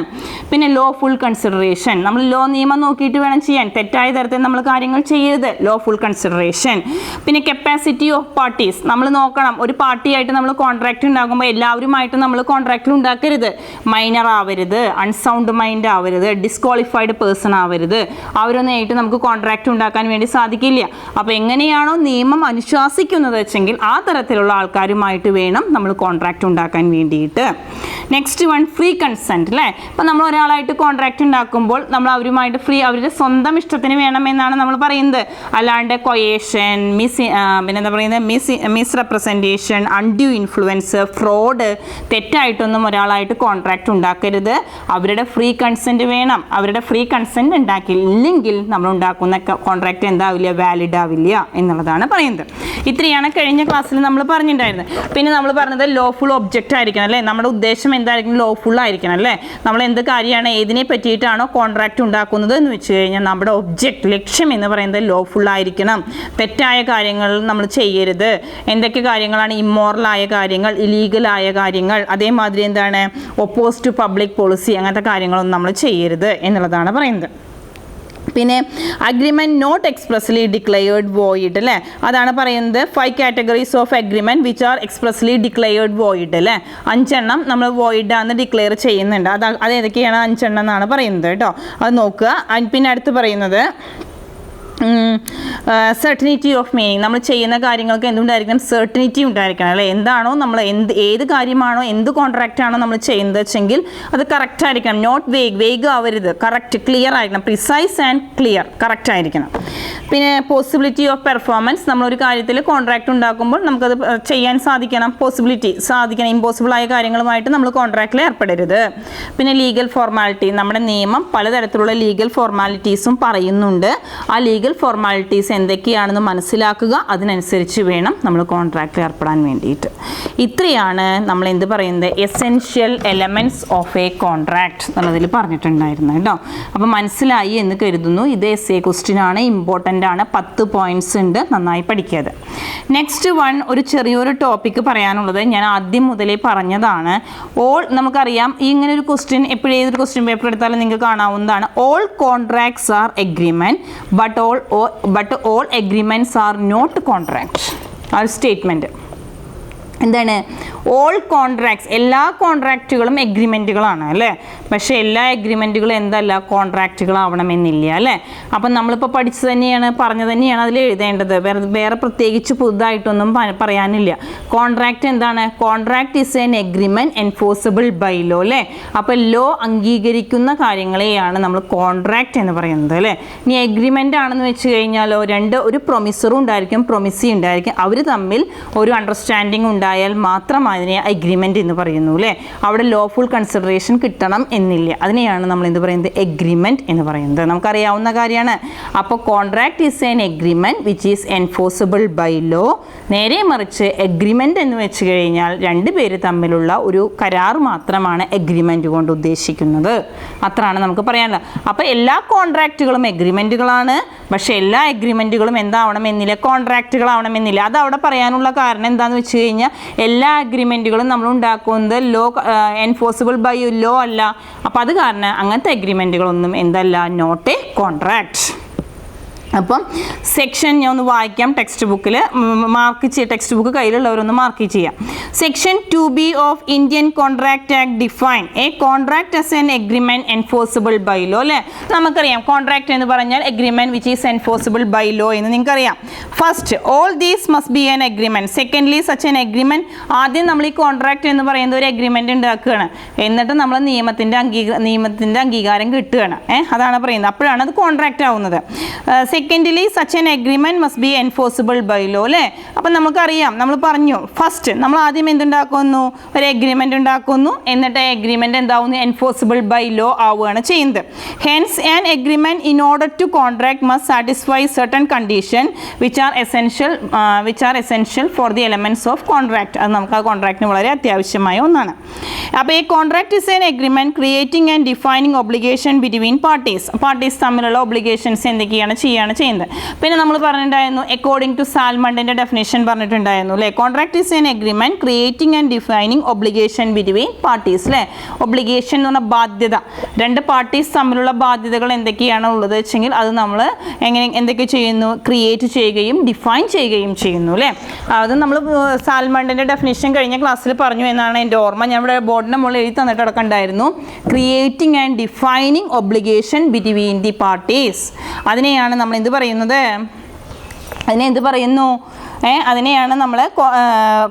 പിന്നെ ലോഫുൾ കൺസിഡറേഷൻ, നമ്മൾ ലോ നിയമം നോക്കിയിട്ട് വേണം ചെയ്യാൻ, തെറ്റായ തരത്തിൽ നമ്മൾ കാര്യങ്ങൾ ചെയ്യരുത്. Lawful consideration. പിന്നെ കപ്പാസിറ്റി ഓഫ് പാർട്ടീസ്, നമ്മൾ നോക്കണം, ഒരു പാർട്ടിയായിട്ട് നമ്മൾ കോൺട്രാക്ട് ഉണ്ടാകുമ്പോൾ എല്ലാവരുമായിട്ട് നമ്മൾ കോൺട്രാക്റ്റിൽ ഉണ്ടാക്കരുത്. മൈനർ ആവരുത്, അൺസൗണ്ട് മൈൻഡ് ആവരുത്, ഡിസ്ക്വാളിഫൈഡ് പേഴ്സൺ ആവരുത്. അവരൊന്നായിട്ട് നമുക്ക് കോൺട്രാക്റ്റ് ഉണ്ടാക്കാൻ വേണ്ടി സാധിക്കില്ല. അപ്പോൾ എങ്ങനെയാണോ നിയമം അനുശാസിക്കുന്നത് വെച്ചെങ്കിൽ ആ തരത്തിലുള്ള ആൾക്കാരുമായിട്ട് വേണം നമ്മൾ കോൺട്രാക്റ്റ് ഉണ്ടാക്കാൻ വേണ്ടിയിട്ട്. നെക്സ്റ്റ് വൺ, ഫ്രീ കൺസെൻറ്റ് അല്ലേ. ഇപ്പം നമ്മൾ ഒരാളായിട്ട് കോൺട്രാക്റ്റ് ഉണ്ടാക്കുമ്പോൾ നമ്മൾ അവരുമായിട്ട് അവരുടെ സ്വന്തം ഇഷ്ടത്തിന് വേണമെന്നാണ് നമ്മൾ പറയുന്നത്. അല്ലാണ്ട് കൊയേഷൻ, പിന്നെന്താ പറയുന്നത്, മിസ്റെപ്രസെൻറ്റേഷൻ, അൺഡ്യൂ ഇൻഫ്ലുവൻസ്, ഫ്രോഡ്, തെറ്റായിട്ടൊന്നും ഒരാളായിട്ട് കോൺട്രാക്റ്റ് ഉണ്ടാക്കരുത്. അവരുടെ ഫ്രീ കൺസെൻറ്റ് വേണം. അവരുടെ ഫ്രീ കൺസെൻറ്റ് ഉണ്ടാക്കിയില്ലെങ്കിൽ നമ്മൾ ഉണ്ടാക്കുന്ന കോൺട്രാക്റ്റ് എന്താവില്ല, വാലിഡ് ആവില്ല എന്നുള്ളതാണ് പറയുന്നത്. ഇത്രയാണ് കഴിഞ്ഞ ക്ലാസ്സിൽ നമ്മൾ പറഞ്ഞിട്ടുണ്ടായിരുന്നത്. പിന്നെ നമ്മൾ പറഞ്ഞത് ലോഫുൾ ഒബ്ജക്റ്റ് ആയിരിക്കണം അല്ലേ. നമ്മുടെ ഉദ്ദേശം എന്തായിരിക്കും, ലോഫുൾ ആയിരിക്കണം അല്ലേ. നമ്മൾ എന്ത് കാര്യമാണ്, ഏതിനെ പറ്റിയിട്ടാണോ കോൺട്രാക്റ്റ് ഉണ്ടാക്കുന്നത് എന്ന് വെച്ച് കഴിഞ്ഞാൽ നമ്മുടെ ഒബ്ജക്റ്റ്, ലക്ഷ്യം എന്ന് പറയുന്നത് ലോഫുൾ ആയിരിക്കണം. തെറ്റായ കാര്യങ്ങൾ നമ്മൾ ചെയ്യരുത്. എന്തൊക്കെ കാര്യങ്ങളാണ്, ഇമ്മോറലായ കാര്യങ്ങൾ, ഇലീഗലായ കാര്യങ്ങൾ, അതേമാതിരി എന്താണ്, ഒപ്പോസ് ടു പബ്ലിക് പോളിസി, അങ്ങനത്തെ കാര്യങ്ങളൊന്നും നമ്മൾ ചെയ്യരുത് എന്നുള്ളതാണ് പറയുന്നത്. പിന്നെ agreement not expressly declared void അല്ലേ, അതാണ് പറയുന്നത് 5 categories of agreement which are expressly declared void അല്ലേ. 5 എണ്ണം നമ്മൾ വോയിഡ് ആണെന്ന് ഡിക്ലെയർ ചെയ്യുന്നുണ്ട്. അത് ഏതൊക്കെയാണ് 5 എണ്ണം എന്നാണ് പറയുന്നത് കേട്ടോ. അത് നോക്കുക. പിന്നെ അടുത്ത് പറയുന്നത് സെർട്ടനിറ്റി ഓഫ് മീനിങ്. നമ്മൾ ചെയ്യുന്ന കാര്യങ്ങൾക്ക് എന്തുണ്ടായിരിക്കണം, സെർട്ടനിറ്റി ഉണ്ടായിരിക്കണം അല്ലേ. എന്താണോ നമ്മൾ ഏത് കാര്യമാണോ, എന്ത് കോൺട്രാക്റ്റ് ആണോ നമ്മൾ ചെയ്യുന്നത് വെച്ചെങ്കിൽ അത് കറക്റ്റ് ആയിരിക്കണം. നോട്ട് വേഗ് ആവരുത്, കറക്റ്റ്, ക്ലിയർ ആയിരിക്കണം. പ്രിസൈസ് ആൻഡ് ക്ലിയർ, കറക്റ്റ് ആയിരിക്കണം. പിന്നെ പോസിബിലിറ്റി ഓഫ് പെർഫോമൻസ്. നമ്മളൊരു കാര്യത്തിൽ കോൺട്രാക്റ്റ് ഉണ്ടാക്കുമ്പോൾ നമുക്കത് ചെയ്യാൻ സാധിക്കണം, സാധിക്കണം. ഇമ്പോസിബിൾ ആയ കാര്യങ്ങളുമായിട്ട് നമ്മൾ കോൺട്രാക്റ്റിൽ ഏർപ്പെടരുത്. പിന്നെ ലീഗൽ ഫോർമാലിറ്റി. നമ്മുടെ നിയമം പലതരത്തിലുള്ള ലീഗൽ ഫോർമാലിറ്റീസും പറയുന്നുണ്ട്. ആ ലീഗൽ ഫോർമാലിറ്റീസ് എന്തൊക്കെയാണെന്ന് മനസ്സിലാക്കുക. അതിനനുസരിച്ച് വേണം നമ്മൾ കോൺട്രാക്റ്റിൽ ഏർപ്പെടാൻ വേണ്ടിയിട്ട്. ഇത്രയാണ് നമ്മൾ എന്ത് പറയുന്നത്, essential elements of A contract എന്നുള്ളതിൽ പറഞ്ഞിട്ടുണ്ടായിരുന്നു കേട്ടോ. അപ്പോൾ മനസ്സിലായി എന്ന് കരുതുന്നു. ഇത് എസ് എ ക്വസ്റ്റ്യൻ ആണ്, ഇമ്പോർട്ടൻ്റ് ആണ്. 10 പോയിൻറ്റ്സ് ഉണ്ട്, നന്നായി പഠിക്കാതെ. നെക്സ്റ്റ് വൺ, ഒരു ചെറിയൊരു ടോപ്പിക്ക് പറയാനുള്ളത് ഞാൻ ആദ്യം മുതലേ പറഞ്ഞതാണ്. നമുക്കറിയാം ഇങ്ങനെ ഒരു ക്വസ്റ്റ്യൻ ഏതൊരു ക്വസ്റ്റ്യൻ പേപ്പർ എടുത്താലും നിങ്ങൾക്ക് കാണാവുന്നതാണ്. All contracts R agreement but all agreements are not contracts. ആ ഒരു സ്റ്റേറ്റ്മെൻറ്റ് എന്താണ്, ഓൾ കോൺട്രാക്ട്സ്, എല്ലാ കോൺട്രാക്റ്റുകളും എഗ്രിമെൻറ്റുകളാണ് അല്ലേ. പക്ഷേ എല്ലാ എഗ്രിമെൻറ്റുകളും എന്തല്ല, കോൺട്രാക്റ്റുകളാവണമെന്നില്ല അല്ലേ. അപ്പം നമ്മളിപ്പോൾ പഠിച്ചു തന്നെയാണ്, പറഞ്ഞു തന്നെയാണ് അതിൽ എഴുതേണ്ടത്. വേറെ പ്രത്യേകിച്ച് പുതുതായിട്ടൊന്നും പറയാനില്ല. കോൺട്രാക്റ്റ് എന്താണ്, contract is an agreement enforceable by law അല്ലേ. അപ്പോൾ ലോ അംഗീകരിക്കുന്ന കാര്യങ്ങളെയാണ് നമ്മൾ കോൺട്രാക്റ്റ് എന്ന് പറയുന്നത് അല്ലേ. ഇനി എഗ്രിമെൻ്റ് ആണെന്ന് വെച്ച് കഴിഞ്ഞാലോ, ഒരു പ്രൊമിസറും ഉണ്ടായിരിക്കും, പ്രൊമിസി ഉണ്ടായിരിക്കും. അവർ തമ്മിൽ ഒരു അണ്ടർസ്റ്റാൻഡിങ് ഉണ്ടായാൽ മാത്രം അതിനെ എഗ്രിമെൻ്റ് എന്ന് പറയുന്നു അല്ലേ. അവിടെ ലോഫുൾ കൺസിഡറേഷൻ കിട്ടണം എന്നില്ല. അതിനെയാണ് നമ്മൾ എന്ത് പറയുന്നത്, എഗ്രിമെൻറ്റ് എന്ന് പറയുന്നത്. നമുക്കറിയാവുന്ന കാര്യമാണ്. അപ്പോൾ contract is an agreement which is enforceable by law. നേരെ മറിച്ച് എഗ്രിമെൻ്റ് എന്ന് വെച്ച് കഴിഞ്ഞാൽ 2 പേര് തമ്മിലുള്ള ഒരു കരാർ മാത്രമാണ് എഗ്രിമെൻ്റ് കൊണ്ട് ഉദ്ദേശിക്കുന്നത്. അത്രയാണ് നമുക്ക് പറയാനുള്ളത്. അപ്പോൾ എല്ലാ കോൺട്രാക്റ്റുകളും എഗ്രിമെൻറ്റുകളാണ്. പക്ഷേ എല്ലാ എഗ്രിമെൻറ്റുകളും എന്താവണമെന്നില്ല, കോൺട്രാക്റ്റുകളാവണമെന്നില്ല. അതവിടെ പറയാനുള്ള കാരണം എന്താണെന്ന് വെച്ച് കഴിഞ്ഞാൽ എല്ലാ അഗ്രിമെൻറ്റുകളും നമ്മൾ ഉണ്ടാക്കുന്നത് ലോ എൻഫോഴ്സിബിൾ ബൈ ലോ അല്ല. അപ്പോൾ അത് കാരണം അങ്ങനത്തെ അഗ്രിമെൻറ്റുകളൊന്നും എന്തല്ല, നോട്ട് എ കോൺട്രാക്റ്റ്. അപ്പം സെക്ഷൻ ഞാൻ ഒന്ന് വായിക്കാം. ടെക്സ്റ്റ് ബുക്കിൽ ടെക്സ്റ്റ് ബുക്ക് കയ്യിലുള്ളവരൊന്ന് മാർക്ക് ചെയ്യാം. Section 2B of Indian contract act define a contract as an agreement enforceable by law അല്ലേ. നമുക്കറിയാം കോൺട്രാക്ട് എന്ന് പറഞ്ഞാൽ agreement which is enforceable by law എന്ന് നിങ്ങൾക്കറിയാം. First, all these must be an agreement. Secondly, such an agreement. ആദ്യം നമ്മൾ ഈ contract എന്ന് പറയുന്നത് ഒരു എഗ്രിമെൻറ്റ് ഉണ്ടാക്കുകയാണ്. എന്നിട്ട് നമ്മൾ നിയമത്തിൻ്റെ അംഗീകാരം കിട്ടുകയാണ്. അതാണ് പറയുന്നത്. അപ്പോഴാണ് അത് കോൺട്രാക്റ്റ് ആവുന്നത്. Secondly, such an agreement must be enforceable by law അല്ലേ. അപ്പം നമുക്കറിയാം, നമ്മൾ പറഞ്ഞു ഫസ്റ്റ് നമ്മൾ ആദ്യം എന്തുണ്ടാക്കുന്നു, ഒരു എഗ്രിമെൻ്റ് ഉണ്ടാക്കുന്നു. എന്നിട്ട് എഗ്രിമെൻ്റ് എന്താവുന്നു, എൻഫോഴ്സിബിൾ ബൈ ലോ ആവുകയാണ് ചെയ്യുന്നത്. Hence an agreement in order to contract must satisfy certain condition which are essential for the elements of contract. അത് നമുക്ക് ആ കോൺട്രാക്റ്റിന് വളരെ അത്യാവശ്യമായ ഒന്നാണ്. അപ്പോൾ ഈ contract is an agreement creating and defining obligation between parties തമ്മിലുള്ള ഒബ്ലിഗേഷൻസ് എന്തൊക്കെയാണ് ചെയ്യുന്നത്. പിന്നെ നമ്മൾ പറഞ്ഞിട്ടുണ്ടായിരുന്നു, അക്കോർഡിംഗ് ടു സാൽമണ്ടിൻ്റെ ഡെഫിനേഷൻ പറഞ്ഞിട്ടുണ്ടായിരുന്നു അല്ലേ. Contract is an agreement creating and defining obligation between parties അല്ലേ. ഒബ്ലിഗേഷൻ എന്ന് പറഞ്ഞാൽ ബാധ്യത. 2 പാർട്ടീസ് തമ്മിലുള്ള ബാധ്യതകൾ എന്തൊക്കെയാണ് ഉള്ളത് വെച്ചെങ്കിൽ അത് നമ്മൾ എന്തൊക്കെ ചെയ്യുന്നു, ക്രിയേറ്റ് ചെയ്യുകയും ഡിഫൈൻ ചെയ്യുകയും ചെയ്യുന്നു അല്ലേ. അത് നമ്മൾ സാൽമണ്ടിൻ്റെ ഡെഫിനേഷൻ കഴിഞ്ഞ ക്ലാസ്സിൽ പറഞ്ഞു എന്നാണ് എൻ്റെ ഓർമ്മ. ഞാൻ ഇവിടെ ബോർഡിൻ്റെ മുകളിൽ എഴുതി തന്നിട്ട് അടക്കണ്ടായിരുന്നു. Creating and defining obligation between the parties. അതിനെയാണ് നമ്മൾ എന്ത് പറയുന്നത്, അതിനെ എന്ത് പറയുന്നു, അതിനെയാണ് നമ്മൾ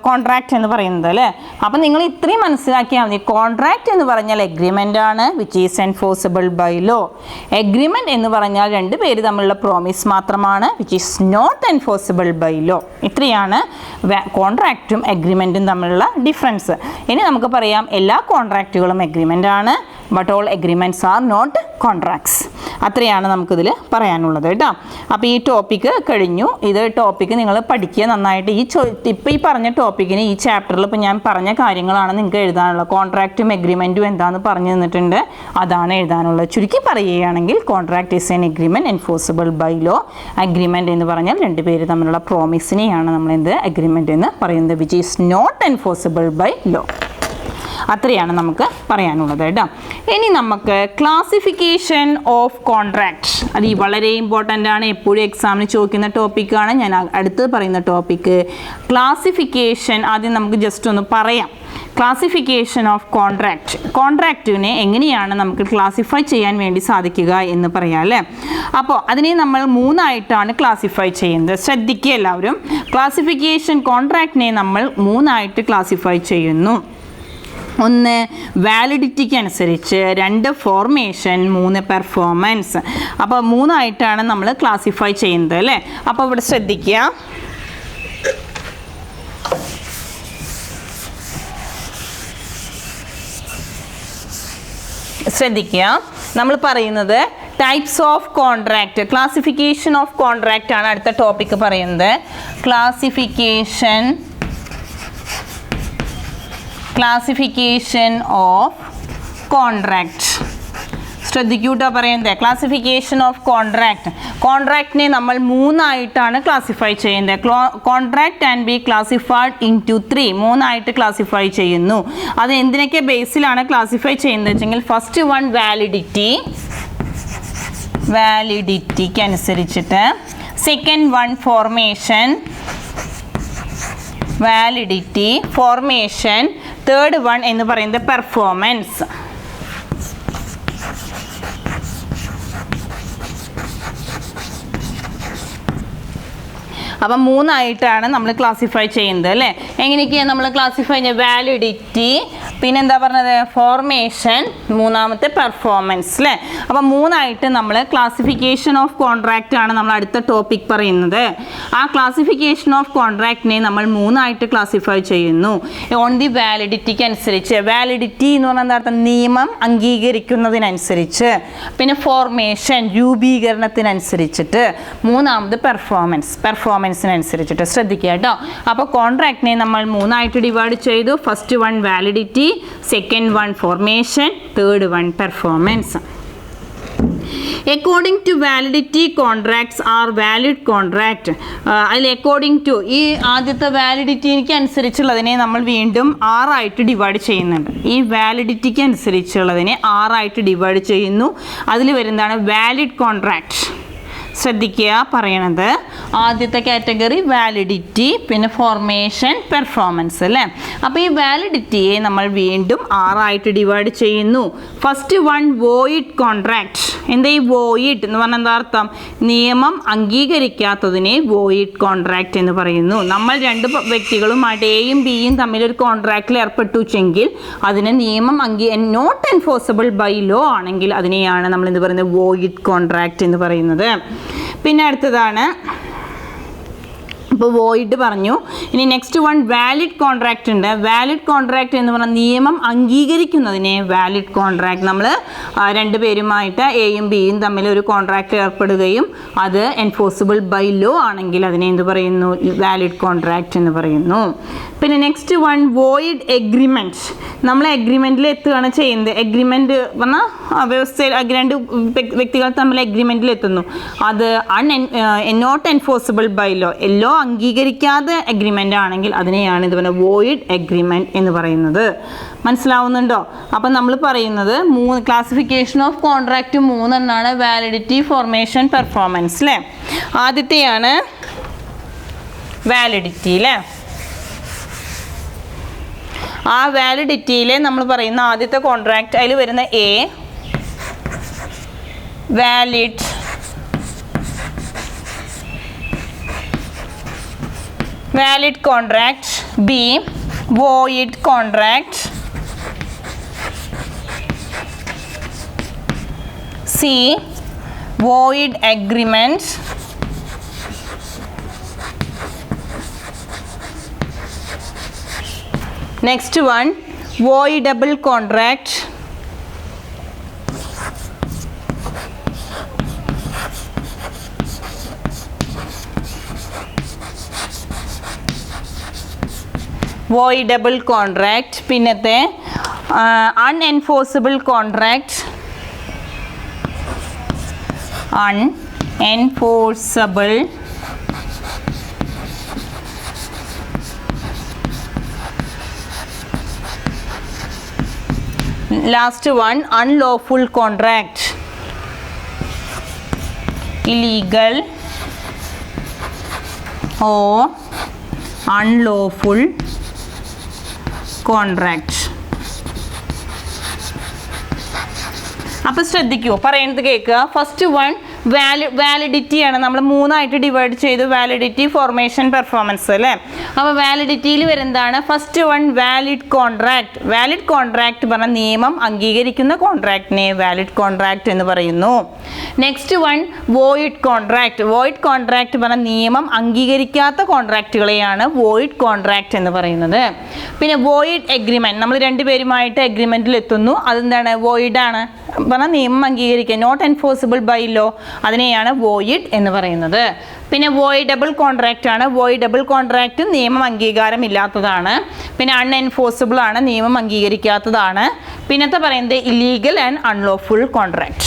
കോൺട്രാക്റ്റ് എന്ന് പറയുന്നത് അല്ലേ. അപ്പം നിങ്ങൾ ഇത്രയും മനസ്സിലാക്കിയാൽ മതി. കോൺട്രാക്റ്റ് എന്ന് പറഞ്ഞാൽ എഗ്രിമെൻ്റ് ആണ് which is enforceable by law. Agreement എന്ന് പറഞ്ഞാൽ രണ്ട് പേര് തമ്മിലുള്ള പ്രോമിസ് മാത്രമാണ് which is not enforceable by law. ഇത്രയാണ് കോൺട്രാക്റ്റും എഗ്രിമെൻറ്റും തമ്മിലുള്ള ഡിഫറൻസ്. ഇനി നമുക്ക് പറയാം എല്ലാ കോൺട്രാക്റ്റുകളും എഗ്രിമെൻ്റ് ആണ്, but all agreements are not contracts. അത്രയാണ് നമുക്കിതിൽ പറയാനുള്ളത് കേട്ടോ. അപ്പോൾ ഈ ടോപ്പിക്ക് കഴിഞ്ഞു. ഇത് ടോപ്പിക്ക് നിങ്ങൾ പഠിക്കുക നന്നായിട്ട്. ഇപ്പോൾ ഈ പറഞ്ഞ ടോപ്പിക്കിന് ഈ ചാപ്റ്ററിൽ ഇപ്പോൾ ഞാൻ പറഞ്ഞ കാര്യങ്ങളാണ് നിങ്ങൾക്ക് എഴുതാനുള്ളത്. കോൺട്രാക്റ്റും എഗ്രിമെൻറ്റും എന്താണെന്ന് പറഞ്ഞു തന്നിട്ടുണ്ട്, അതാണ് എഴുതാനുള്ളത്. ചുരുക്കി പറയുകയാണെങ്കിൽ contract is an agreement enforceable by law. Agreement എന്ന് പറഞ്ഞാൽ രണ്ട് പേര് തമ്മിലുള്ള പ്രോമിസിനെയാണ് നമ്മളെന്ത് എഗ്രിമെൻറ്റ് എന്ന് പറയുന്നത് which is not enforceable by law. അത്രയാണ് നമുക്ക് പറയാനുള്ളത് കേട്ടോ. ഇനി നമുക്ക് ക്ലാസിഫിക്കേഷൻ ഓഫ് കോൺട്രാക്റ്റ്, അത് ഈ വളരെ ഇമ്പോർട്ടൻ്റ് ആണ്, എപ്പോഴും എക്സാമിന് ചോദിക്കുന്ന ടോപ്പിക്കാണ്. ഞാൻ അടുത്ത് പറയുന്ന ടോപ്പിക്ക് ക്ലാസിഫിക്കേഷൻ. ആദ്യം നമുക്ക് ജസ്റ്റ് ഒന്ന് പറയാം. Classification of contract. കോൺട്രാക്റ്റിനെ എങ്ങനെയാണ് നമുക്ക് ക്ലാസിഫൈ ചെയ്യാൻ വേണ്ടി സാധിക്കുക എന്ന് പറയാം അല്ലേ. അപ്പോൾ അതിനെ നമ്മൾ മൂന്നായിട്ടാണ് ക്ലാസിഫൈ ചെയ്യുന്നത്. ശ്രദ്ധിക്കുക എല്ലാവരും. ക്ലാസിഫിക്കേഷൻ കോൺട്രാക്റ്റിനെ നമ്മൾ മൂന്നായിട്ട് ക്ലാസിഫൈ ചെയ്യുന്നു. ഒന്ന് വാലിഡിറ്റിക്ക് അനുസരിച്ച്, രണ്ട് ഫോർമേഷൻ, മൂന്ന് പെർഫോമൻസ്. അപ്പോൾ മൂന്നായിട്ടാണ് നമ്മൾ ക്ലാസിഫൈ ചെയ്യുന്നത് അല്ലേ. അപ്പോൾ ഇവിടെ ശ്രദ്ധിക്കുക. നമ്മൾ പറയുന്നത് types of contract, classification of contract ആണ് അടുത്ത ടോപ്പിക്ക് പറയുന്നത്. Classification of contract. ശ്രദ്ധിക്കൂട്ടോ പറയുന്നത്. Classification of contract. കോൺട്രാക്റ്റിനെ നമ്മൾ മൂന്നായിട്ടാണ് ക്ലാസിഫൈ ചെയ്യുന്നത്. Contract and be classified into 3, മൂന്നായിട്ട് ക്ലാസിഫൈ ചെയ്യുന്നു. അത് എന്തിനൊക്കെ ബേസിലാണ് ക്ലാസിഫൈ ചെയ്യുന്നത് വെച്ചെങ്കിൽ, ഫസ്റ്റ് വൺ വാലിഡിറ്റിക്ക് അനുസരിച്ചിട്ട്, second one validity formation, third one എന്ന് പറയുന്നത് പെർഫോമൻസ്. അപ്പം മൂന്നായിട്ടാണ് നമ്മൾ ക്ലാസിഫൈ ചെയ്യുന്നത് അല്ലേ. എങ്ങനെയൊക്കെയാണ് നമ്മൾ ക്ലാസിഫൈ ചെയ്യുന്നത്? വാലിഡിറ്റി, പിന്നെന്താ പറഞ്ഞത്, ഫോർമേഷൻ, മൂന്നാമത്തെ പെർഫോമൻസ് അല്ലേ. അപ്പം മൂന്നായിട്ട് നമ്മൾ ക്ലാസിഫിക്കേഷൻ ഓഫ് കോൺട്രാക്റ്റ് ആണ് നമ്മൾ അടുത്ത ടോപ്പിക് പറയുന്നത്. ആ ക്ലാസിഫിക്കേഷൻ ഓഫ് കോൺട്രാക്റ്റിനെ നമ്മൾ മൂന്നായിട്ട് ക്ലാസിഫൈ ചെയ്യുന്നു. ഓൺ ദി വാലിഡിറ്റിക്ക് അനുസരിച്ച്, വാലിഡിറ്റി എന്ന് പറഞ്ഞാൽ എന്താ അർത്ഥം? നിയമം അംഗീകരിക്കുന്നതിനനുസരിച്ച്, പിന്നെ ഫോർമേഷൻ രൂപീകരണത്തിനനുസരിച്ചിട്ട്, മൂന്നാമത് പെർഫോമൻസിനനുസരിച്ചിട്ട്. ശ്രദ്ധിക്കുക കേട്ടോ. അപ്പോൾ കോൺട്രാക്റ്റിനെ നമ്മൾ മൂന്നായിട്ട് ഡിവൈഡ് ചെയ്തു. First one validity, second one formation, third one performance. According to validity contracts are valid contract. അതിൽ അക്കോർഡിംഗ് ടു, ഈ ആദ്യത്തെ വാലിഡിറ്റിക്ക് അനുസരിച്ചുള്ളതിനെ നമ്മൾ വീണ്ടും 6ആയിട്ട് ഡിവൈഡ് ചെയ്യുന്നുണ്ട്. ഈ വാലിഡിറ്റിക്ക് അനുസരിച്ചുള്ളതിനെ 6ആയിട്ട് ഡിവൈഡ് ചെയ്യുന്നു. അതിൽ വരുന്നതാണ് വാലിഡ് കോൺട്രാക്റ്റ്. ശ്രദ്ധിക്കുക പറയണത്. ആദ്യത്തെ കാറ്റഗറി വാലിഡിറ്റി, പിന്നെ ഫോർമേഷൻ, പെർഫോമൻസ് അല്ലേ. അപ്പോൾ ഈ വാലിഡിറ്റിയെ നമ്മൾ വീണ്ടും 6ആയിട്ട് ഡിവൈഡ് ചെയ്യുന്നു. First one void contract. എന്താ ഈ വോയിഡ് എന്ന് പറഞ്ഞാൽ എന്താ അർത്ഥം? നിയമം അംഗീകരിക്കാത്തതിനെ വോയിഡ് കോൺട്രാക്റ്റ് എന്ന് പറയുന്നു. നമ്മൾ രണ്ട് വ്യക്തികളുമായിട്ട് എയും ബിയും തമ്മിലൊരു കോൺട്രാക്റ്റിൽ ഏർപ്പെട്ടുവെങ്കിൽ അതിന് നിയമം നോട്ട് എൻഫോഴ്സിബിൾ ബൈ ലോ ആണെങ്കിൽ അതിനെയാണ് നമ്മൾ എന്ത് പറയുന്നത്? വോയിഡ് കോൺട്രാക്റ്റ് എന്ന് പറയുന്നത്. പിന്നെ അടുത്തതാണ്, ഇപ്പോൾ വോയിഡ് പറഞ്ഞു. ഇനി നെക്സ്റ്റ് വൺ വാലിഡ് കോൺട്രാക്റ്റ് ഉണ്ട്. വാലിഡ് കോൺട്രാക്റ്റ് എന്ന് പറഞ്ഞാൽ നിയമം അംഗീകരിക്കുന്നതിനെ വാലിഡ് കോൺട്രാക്റ്റ്. നമ്മൾ രണ്ടുപേരുമായിട്ട് എയും ബിയും തമ്മിൽ ഒരു കോൺട്രാക്റ്റ് ഏർപ്പെടുകയും അത് എൻഫോഴ്സിബിൾ ബൈ ലോ ആണെങ്കിൽ അതിനെ എന്ത് പറയുന്നു? വാലിഡ് കോൺട്രാക്റ്റ് എന്ന് പറയുന്നു. പിന്നെ നെക്സ്റ്റ് വൺ വോയിഡ് എഗ്രിമെൻറ്റ്. നമ്മൾ എഗ്രിമെൻറ്റിൽ എത്തുകയാണ് ചെയ്യുന്നത്. എഗ്രിമെൻറ്റ് പറഞ്ഞാൽ വ്യവസ്ഥയിൽ രണ്ട് വ്യക്തികൾ തമ്മിൽ എഗ്രിമെൻറ്റിൽ എത്തുന്നു. അത് not enforceable by law, law അംഗീകരിക്കാതെ എഗ്രിമെൻ്റ് ആണെങ്കിൽ അതിനെയാണ് ഇതുപോലെ വോയിഡ് എഗ്രിമെൻറ്റ് എന്ന് പറയുന്നത്. മനസ്സിലാവുന്നുണ്ടോ? അപ്പം നമ്മൾ പറയുന്നത് classification of contract 3 validity, formation, performance അല്ലേ. ആദ്യത്തെയാണ് വാലിഡിറ്റി അല്ലേ. ആ വാലിഡിറ്റിയിൽ നമ്മൾ പറയുന്ന ആദ്യത്തെ കോൺട്രാക്റ്റ്, അതിൽ വരുന്ന A valid valid contract. Be void contract. C void agreement. Next one, voidable contract. voidable contract. പിന്നത്തെ unenforceable contract. unenforceable last one, unlawful contract. illegal or unlawful contract. അപ്പോൾ ശ്രദ്ധിക്കൂ, പറയുന്നത് കേൾക്കുക. ഫസ്റ്റ് വൺ വാലിഡിറ്റി ആണ്. നമ്മൾ മൂന്നായിട്ട് ഡിവൈഡ് ചെയ്തു. Validity, formation, performance അല്ലേ. അപ്പോൾ വാലിഡിറ്റിയിൽ വരുന്നതാണ് first one valid contract. Valid contract പറഞ്ഞാൽ നിയമം അംഗീകരിക്കുന്ന കോൺട്രാക്റ്റിനെ വാലിഡ് കോൺട്രാക്ട് എന്ന് പറയുന്നു. Next one void contract. Void contract പറഞ്ഞാൽ നിയമം അംഗീകരിക്കാത്ത കോൺട്രാക്റ്റുകളെയാണ് വോയിഡ് കോൺട്രാക്ട് എന്ന് പറയുന്നത്. പിന്നെ വോയിഡ് എഗ്രിമെൻറ്റ്, നമ്മൾ രണ്ടുപേരുമായിട്ട് എഗ്രിമെൻറ്റിൽ എത്തുന്നു, അതെന്താണ്? വോയിഡ് ആണ് പറഞ്ഞാൽ നിയമം അംഗീകരിക്കുക, നോട്ട് എൻഫോഴ്സിബിൾ ബൈ ലോ, അതിനെയാണ് വോയിഡ് എന്ന് പറയുന്നത്. പിന്നെ വോയിഡബിൾ കോൺട്രാക്റ്റ് ആണ്. വോയിഡബിൾ കോൺട്രാക്റ്റ് നിയമം അംഗീകാരമില്ലാത്തതാണ്. പിന്നെ അൺഎൻഫോഴ്സിബിൾ ആണ്, നിയമം അംഗീകരിക്കാത്തതാണ്. പിന്നത്തെ പറയുന്നത് ഇല്ലീഗൽ ആൻഡ് അൺലോഫുൾ കോൺട്രാക്റ്റ്.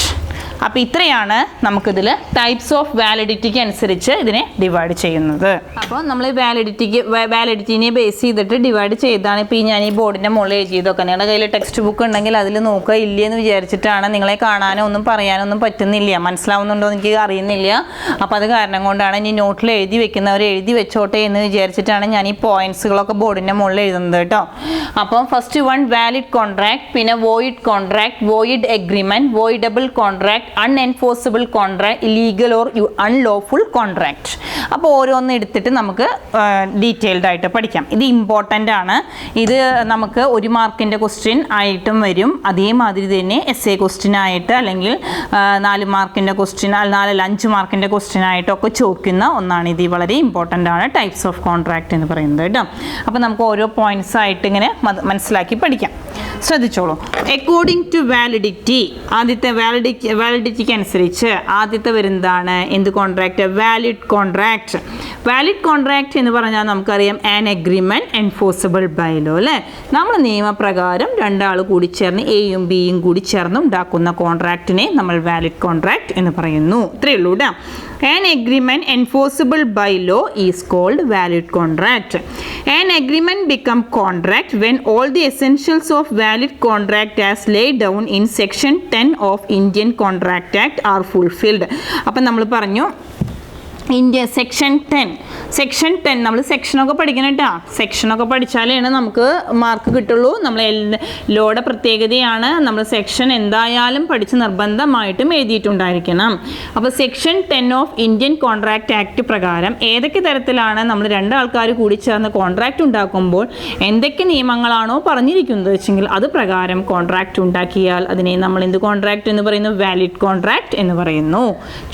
അപ്പോൾ ഇത്രയാണ് നമുക്കിതിൽ ടൈപ്സ് ഓഫ് വാലിഡിറ്റിക്ക് അനുസരിച്ച് ഇതിനെ ഡിവൈഡ് ചെയ്യുന്നത്. അപ്പോൾ നമ്മൾ വാലിഡിറ്റിനെ ബേസ് ചെയ്തിട്ട് ഡിവൈഡ് ചെയ്താണ് ഇപ്പോൾ ഞാൻ ഈ ബോർഡിൻ്റെ മുകളിൽ എഴുതിയതൊക്കെ. നിങ്ങളുടെ കയ്യിൽ ടെക്സ്റ്റ് ബുക്ക് ഉണ്ടെങ്കിൽ അതിൽ നോക്കുക. ഇല്ലയെന്ന് വിചാരിച്ചിട്ടാണ്, നിങ്ങളെ കാണാനോ ഒന്നും പറയാനൊന്നും പറ്റുന്നില്ല, മനസ്സിലാവുന്നുണ്ടോ എന്ന് എനിക്ക് അറിയുന്നില്ല. അപ്പോൾ അത് കാരണം കൊണ്ടാണ് ഇനി നോട്ടിൽ എഴുതി വെക്കുന്നവർ എഴുതി വെച്ചോട്ടെ എന്ന് വിചാരിച്ചിട്ടാണ് ഞാൻ ഈ പോയിന്റ്സുകളൊക്കെ ബോർഡിൻ്റെ മുകളിൽ എഴുതുന്നത് കേട്ടോ. അപ്പോൾ ഫസ്റ്റ് വൺ വാലിഡ് കോൺട്രാക്ട്, പിന്നെ void contract, void agreement, voidable contract, unenforceable contract, illegal or unlawful contract. അപ്പോൾ ഓരോന്ന് എടുത്തിട്ട് നമുക്ക് ഡീറ്റെയിൽഡ് ആയിട്ട് പഠിക്കാം. ഇത് ഇമ്പോർട്ടൻ്റ് ആണ്. ഇത് നമുക്ക് 1 മാർക്കിൻ്റെ ക്വസ്റ്റ്യൻ ആയിട്ടും വരും. അതേമാതിരി തന്നെ essay ക്വസ്റ്റ്യൻ ആയിട്ട്, അല്ലെങ്കിൽ 4 മാർക്കിൻ്റെ ക്വസ്റ്റ്യൻ, 5 മാർക്കിൻ്റെ ക്വസ്റ്റ്യൻ ആയിട്ടൊക്കെ ചോദിക്കുന്ന ഒന്നാണ്. ഇത് വളരെ ഇമ്പോർട്ടൻ്റ് ആണ്, ടൈപ്സ് ഓഫ് കോൺട്രാക്ട് എന്ന് പറയുന്നത് കേട്ടോ. അപ്പോൾ നമുക്ക് ഓരോ പോയിന്റ്സ് ആയിട്ട് ഇങ്ങനെ മനസ്സിലാക്കി പഠിക്കാം. ശ്രദ്ധിച്ചോളൂ. അക്കോർഡിംഗ് ടു വാലിഡിറ്റി, ആദ്യത്തെ വാലിഡിറ്റിക്ക് അനുസരിച്ച് ആദ്യത്തെ വരുന്നതാണ് എന്ത് contract? Valid contract. Valid contract എന്ന് പറഞ്ഞാൽ നമുക്കറിയാം an agreement enforceable by law അല്ലേ. നമ്മൾ നിയമപ്രകാരം രണ്ടാൾ കൂടി ചേർന്ന് എയും ബിയും കൂടി ചേർന്ന് ഉണ്ടാക്കുന്ന കോൺട്രാക്റ്റിനെ നമ്മൾ വാലിഡ് കോൺട്രാക്റ്റ് എന്ന് പറയുന്നു. ഇത്രയേ ഉള്ളൂ കേട്ടോ. An agreement enforceable by law is called valid contract. An agreement become contract when all the essentials of valid contract as laid down in section 10 of Indian Contract Act are fulfilled. അപ്പം നമ്മൾ പറഞ്ഞു section 10 നമ്മൾ സെക്ഷനൊക്കെ പഠിക്കണം കേട്ടോ. സെക്ഷനൊക്കെ പഠിച്ചാലാണ് നമുക്ക് mark കിട്ടുള്ളൂ. നമ്മൾ ലോയുടെ പ്രത്യേകതയാണ്, നമ്മൾ സെക്ഷൻ എന്തായാലും പഠിച്ച് നിർബന്ധമായിട്ടും എഴുതിയിട്ടുണ്ടായിരിക്കണം. അപ്പോൾ section 10 of Indian contract act പ്രകാരം ഏതൊക്കെ തരത്തിലാണ് നമ്മൾ രണ്ടാൾക്കാർ കൂടി ചേർന്ന് കോൺട്രാക്റ്റ് ഉണ്ടാക്കുമ്പോൾ എന്തൊക്കെ നിയമങ്ങളാണോ പറഞ്ഞിരിക്കുന്നത് വെച്ചെങ്കിൽ അത് പ്രകാരം കോൺട്രാക്റ്റ് ഉണ്ടാക്കിയാൽ അതിനെ നമ്മൾ എന്ത് കോൺട്രാക്റ്റ് എന്ന് പറയുന്നു? വാലിഡ് കോൺട്രാക്റ്റ് എന്ന് പറയുന്നു.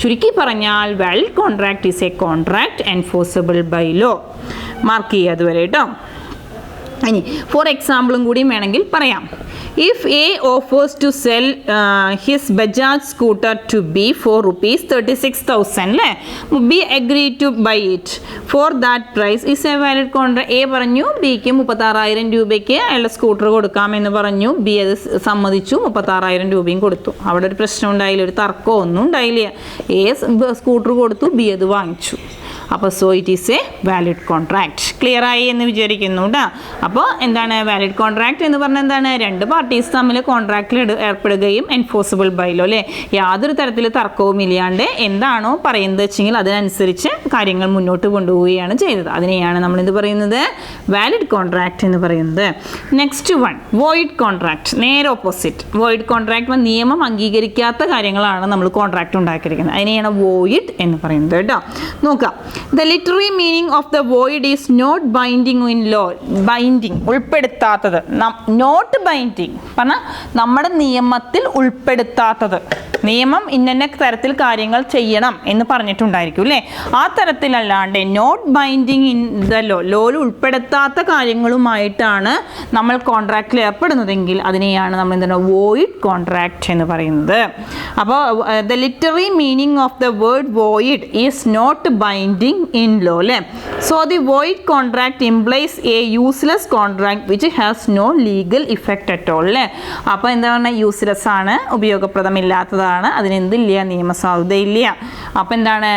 ചുരുക്കി പറഞ്ഞാൽ valid contract is a contract enforceable by law. Mark ചെയ്യുക അതുവരെ കേട്ടോ. ഇനി ഫോർ എക്സാമ്പിളും കൂടി വേണമെങ്കിൽ പറയാം. If A offers to sell his Bajaj scooter to B for rupees 36,000 അല്ലേ, B agreed to buy it for that price is a valid contract. A പറഞ്ഞു ബിക്ക് 36,000 രൂപയ്ക്ക് അയാളുടെ സ്കൂട്ടർ കൊടുക്കാമെന്ന് പറഞ്ഞു. ബി അത് സമ്മതിച്ചു, 36,000 രൂപയും കൊടുത്തു. അവിടെ ഒരു പ്രശ്നം ഉണ്ടായില്ല, ഒരു തർക്കമോ ഒന്നും ഉണ്ടായില്ല. എ സ്കൂട്ടർ കൊടുത്തു, ബി അത് വാങ്ങിച്ചു. അപ്പോൾ so it is a valid contract. Clear ആയി എന്ന് വിചാരിക്കുന്നു കേട്ടോ. അപ്പോൾ എന്താണ് വാലിഡ് കോൺട്രാക്റ്റ് എന്ന് പറഞ്ഞാൽ? എന്താണ്? രണ്ട് പാർട്ടീസ് തമ്മിൽ കോൺട്രാക്റ്റിൽ ഏർപ്പെടുകയും എൻഫോഴ്സിബിൾ ബൈ ലോ അല്ലേ, യാതൊരു തരത്തിൽ തർക്കവും ഇല്ലാണ്ട് എന്താണോ പറയുന്നത് വെച്ചെങ്കിൽ അതിനനുസരിച്ച് കാര്യങ്ങൾ മുന്നോട്ട് കൊണ്ടുപോവുകയാണ് ചെയ്തത്. അതിനെയാണ് നമ്മൾ എന്ത് പറയുന്നത്? വാലിഡ് കോൺട്രാക്റ്റ് എന്ന് പറയുന്നത്. Next one void contract. നേരെ ഓപ്പോസിറ്റ്. വോയിഡ് കോൺട്രാക്റ്റ് നിയമം അംഗീകരിക്കാത്ത കാര്യങ്ങളാണ് നമ്മൾ കോൺട്രാക്റ്റ് ഉണ്ടാക്കിയിരിക്കുന്നത്. അതിനെയാണ് വോയിഡ് എന്ന് പറയുന്നത് കേട്ടോ. നോക്കാം. The literary meaning of the void is not binding in law. Binding ഉൾപ്പെടുത്താത്തത്, നോട്ട് ബൈൻഡിങ് പറഞ്ഞാൽ നമ്മുടെ നിയമത്തിൽ ഉൾപ്പെടുത്താത്തത്. നിയമം ഇന്ന തരത്തിൽ കാര്യങ്ങൾ ചെയ്യണം എന്ന് പറഞ്ഞിട്ടുണ്ടായിരിക്കും അല്ലേ, ആ തരത്തിലല്ലാണ്ട് not binding in the law, ലോയിൽ ഉൾപ്പെടുത്താത്ത കാര്യങ്ങളുമായിട്ടാണ് നമ്മൾ കോൺട്രാക്റ്റിൽ ഏർപ്പെടുന്നതെങ്കിൽ അതിനെയാണ് നമ്മൾ എന്താണ് വോയിഡ് കോൺട്രാക്റ്റ് എന്ന് പറയുന്നത്. അപ്പോൾ the literary meaning of the word void is not binding in law അല്ലേ. So the void contract implies a useless contract which has no legal effect at all അല്ലേ. അപ്പോൾ എന്താണ് യൂസ്ലെസ് ആണ്, ഉപയോഗപ്രദമില്ലാത്തതാണ്, അതിനെന്തില്ല, നിയമസാധുതയില്ല. അപ്പോൾ എന്താണ്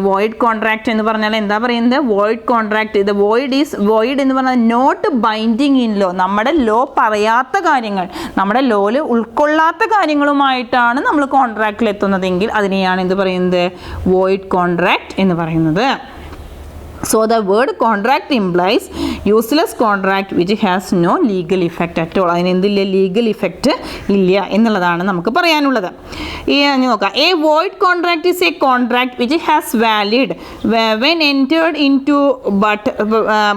വോയിഡ് കോൺട്രാക്റ്റ് എന്ന് പറഞ്ഞാൽ എന്താ പറയുന്നത്, വോയിഡ് കോൺട്രാക്റ്റ് ഇത് വോയിഡ് എന്ന് പറഞ്ഞാൽ നോട്ട് ബൈൻഡിങ് ഇൻ ലോ, നമ്മുടെ ലോ പറയാത്ത കാര്യങ്ങൾ, നമ്മുടെ ലോയിൽ ഉൾക്കൊള്ളാത്ത കാര്യങ്ങളുമായിട്ടാണ് നമ്മൾ കോൺട്രാക്റ്റിൽ എത്തുന്നതെങ്കിൽ അതിനെയാണ് എന്ത് പറയുന്നത്, വോയിഡ് കോൺട്രാക്റ്റ് എന്ന് പറയുന്നത്. So the word contract implies useless contract which has no legal effect at all. അതിന് എന്തില്ല, ലീഗൽ ഇഫക്റ്റ് ഇല്ല എന്നുള്ളതാണ് നമുക്ക് പറയാനുള്ളത്. ഈ നോക്കാം, A void contract is a contract which has valid when entered into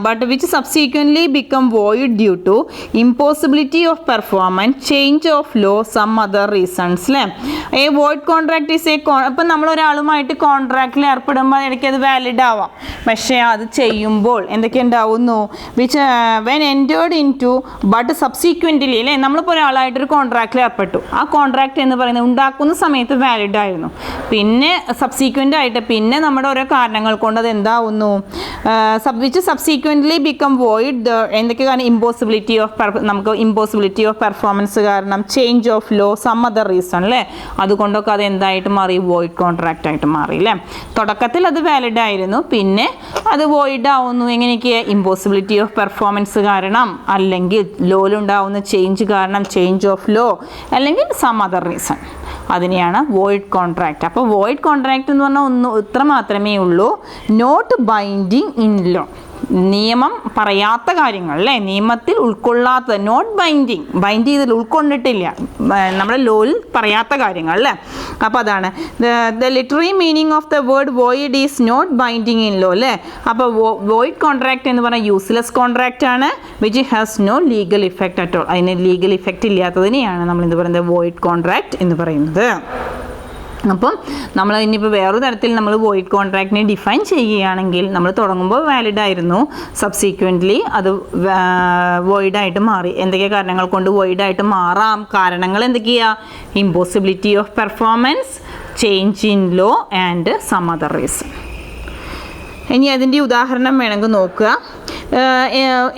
but which subsequently become void due to impossibility of performance, change of law, some other reasons അല്ലേ. A void contract is a ഇപ്പം നമ്മൾ ഒരാളുമായിട്ട് കോൺട്രാക്റ്റിൽ ഏർപ്പെടുമ്പോൾ എനിക്കത് valid ആവാം, പക്ഷേ അത് ചെയ്യുമ്പോൾ എന്തൊക്കെ ഉണ്ടാവുന്നു, which when entered into but subsequently അല്ലേ, നമ്മളിപ്പോൾ ഒരാളായിട്ടൊരു കോൺട്രാക്റ്റിൽ ഏർപ്പെട്ടു, ആ കോൺട്രാക്റ്റ് എന്ന് പറയുന്നത് ഉണ്ടാക്കുന്ന സമയത്ത് വാലിഡ് ആയിരുന്നു, പിന്നെ സബ്സീക്വൻ്റ് ആയിട്ട് പിന്നെ നമ്മുടെ ഓരോ കാരണങ്ങൾ കൊണ്ട് അത് എന്താവുന്നു, വിച്ച് സബ്സീക്വൻ്റ്ലി ബിക്കം വോയിഡ്, എന്തൊക്കെ കാരണം, ഇമ്പോസിബിലിറ്റി ഓഫ് നമുക്ക് ഇമ്പോസിബിലിറ്റി ഓഫ് പെർഫോമൻസ് കാരണം, change of law, some other reason അല്ലേ, അതുകൊണ്ടൊക്കെ അത് എന്തായിട്ട് മാറി, വോയിഡ് കോൺട്രാക്റ്റ് ആയിട്ട് മാറി അല്ലേ. തുടക്കത്തിൽ അത് വാലിഡ് ആയിരുന്നു, പിന്നെ അത് വോയിഡ് ആവുന്നു, എങ്ങനെയൊക്കെ, ഇമ്പോസിബിലിറ്റി ഓഫ് പെർഫോമൻസ് കാരണം, അല്ലെങ്കിൽ ലോയിലുണ്ടാവുന്ന ചേഞ്ച് കാരണം, ചേഞ്ച് ഓഫ് ലോ, അല്ലെങ്കിൽ സം അതർ റീസൺ, അതിനെയാണ് വോയിഡ് കോൺട്രാക്റ്റ്. അപ്പോൾ വോയിഡ് കോൺട്രാക്റ്റ് എന്ന് പറഞ്ഞാൽ ഇത്ര മാത്രമേ ഉള്ളൂ, നോട്ട് ബൈൻഡിങ് ഇൻ ലോ, നിയമം പറയാത്ത കാര്യങ്ങൾ അല്ലേ, നിയമത്തിൽ ഉൾക്കൊള്ളാത്ത, നോട്ട് ബൈൻഡിങ്, ബൈൻഡ് ചെയ്തിൽ ഉൾക്കൊണ്ടിട്ടില്ല, നമ്മുടെ ലോയിൽ പറയാത്ത കാര്യങ്ങൾ അല്ലേ. അപ്പോൾ അതാണ് the literary meaning of the word void is not binding in law അല്ലേ. അപ്പോൾ വോയിഡ് കോൺട്രാക്റ്റ് എന്ന് പറഞ്ഞാൽ യൂസ്ലെസ് കോൺട്രാക്റ്റ് ആണ്, which has no legal effect at all, അതിന് ലീഗൽ ഇഫക്റ്റ് ഇല്ലാത്തതിനെയാണ് നമ്മൾ എന്ത് പറയുന്നത്, വോയിഡ് കോൺട്രാക്റ്റ് എന്ന് പറയുന്നത്. അപ്പം നമ്മൾ ഇനിയിപ്പോൾ വേറൊരു തരത്തിൽ നമ്മൾ വോയിഡ് കോൺട്രാക്റ്റിനെ ഡിഫൈൻ ചെയ്യുകയാണെങ്കിൽ, നമ്മൾ തുടങ്ങുമ്പോൾ വാലിഡ് ആയിരുന്നു, സബ്സീക്വൻ്റ്ലി അത് വോയിഡായിട്ട് മാറി. എന്തൊക്കെ കാരണങ്ങൾ കൊണ്ട് വോയിഡായിട്ട് മാറാം, കാരണങ്ങൾ എന്തൊക്കെയാണ്, impossibility of performance, change in law and some other reason. ഇനി അതിൻ്റെ ഉദാഹരണം വേണമെങ്കിൽ നോക്കുക.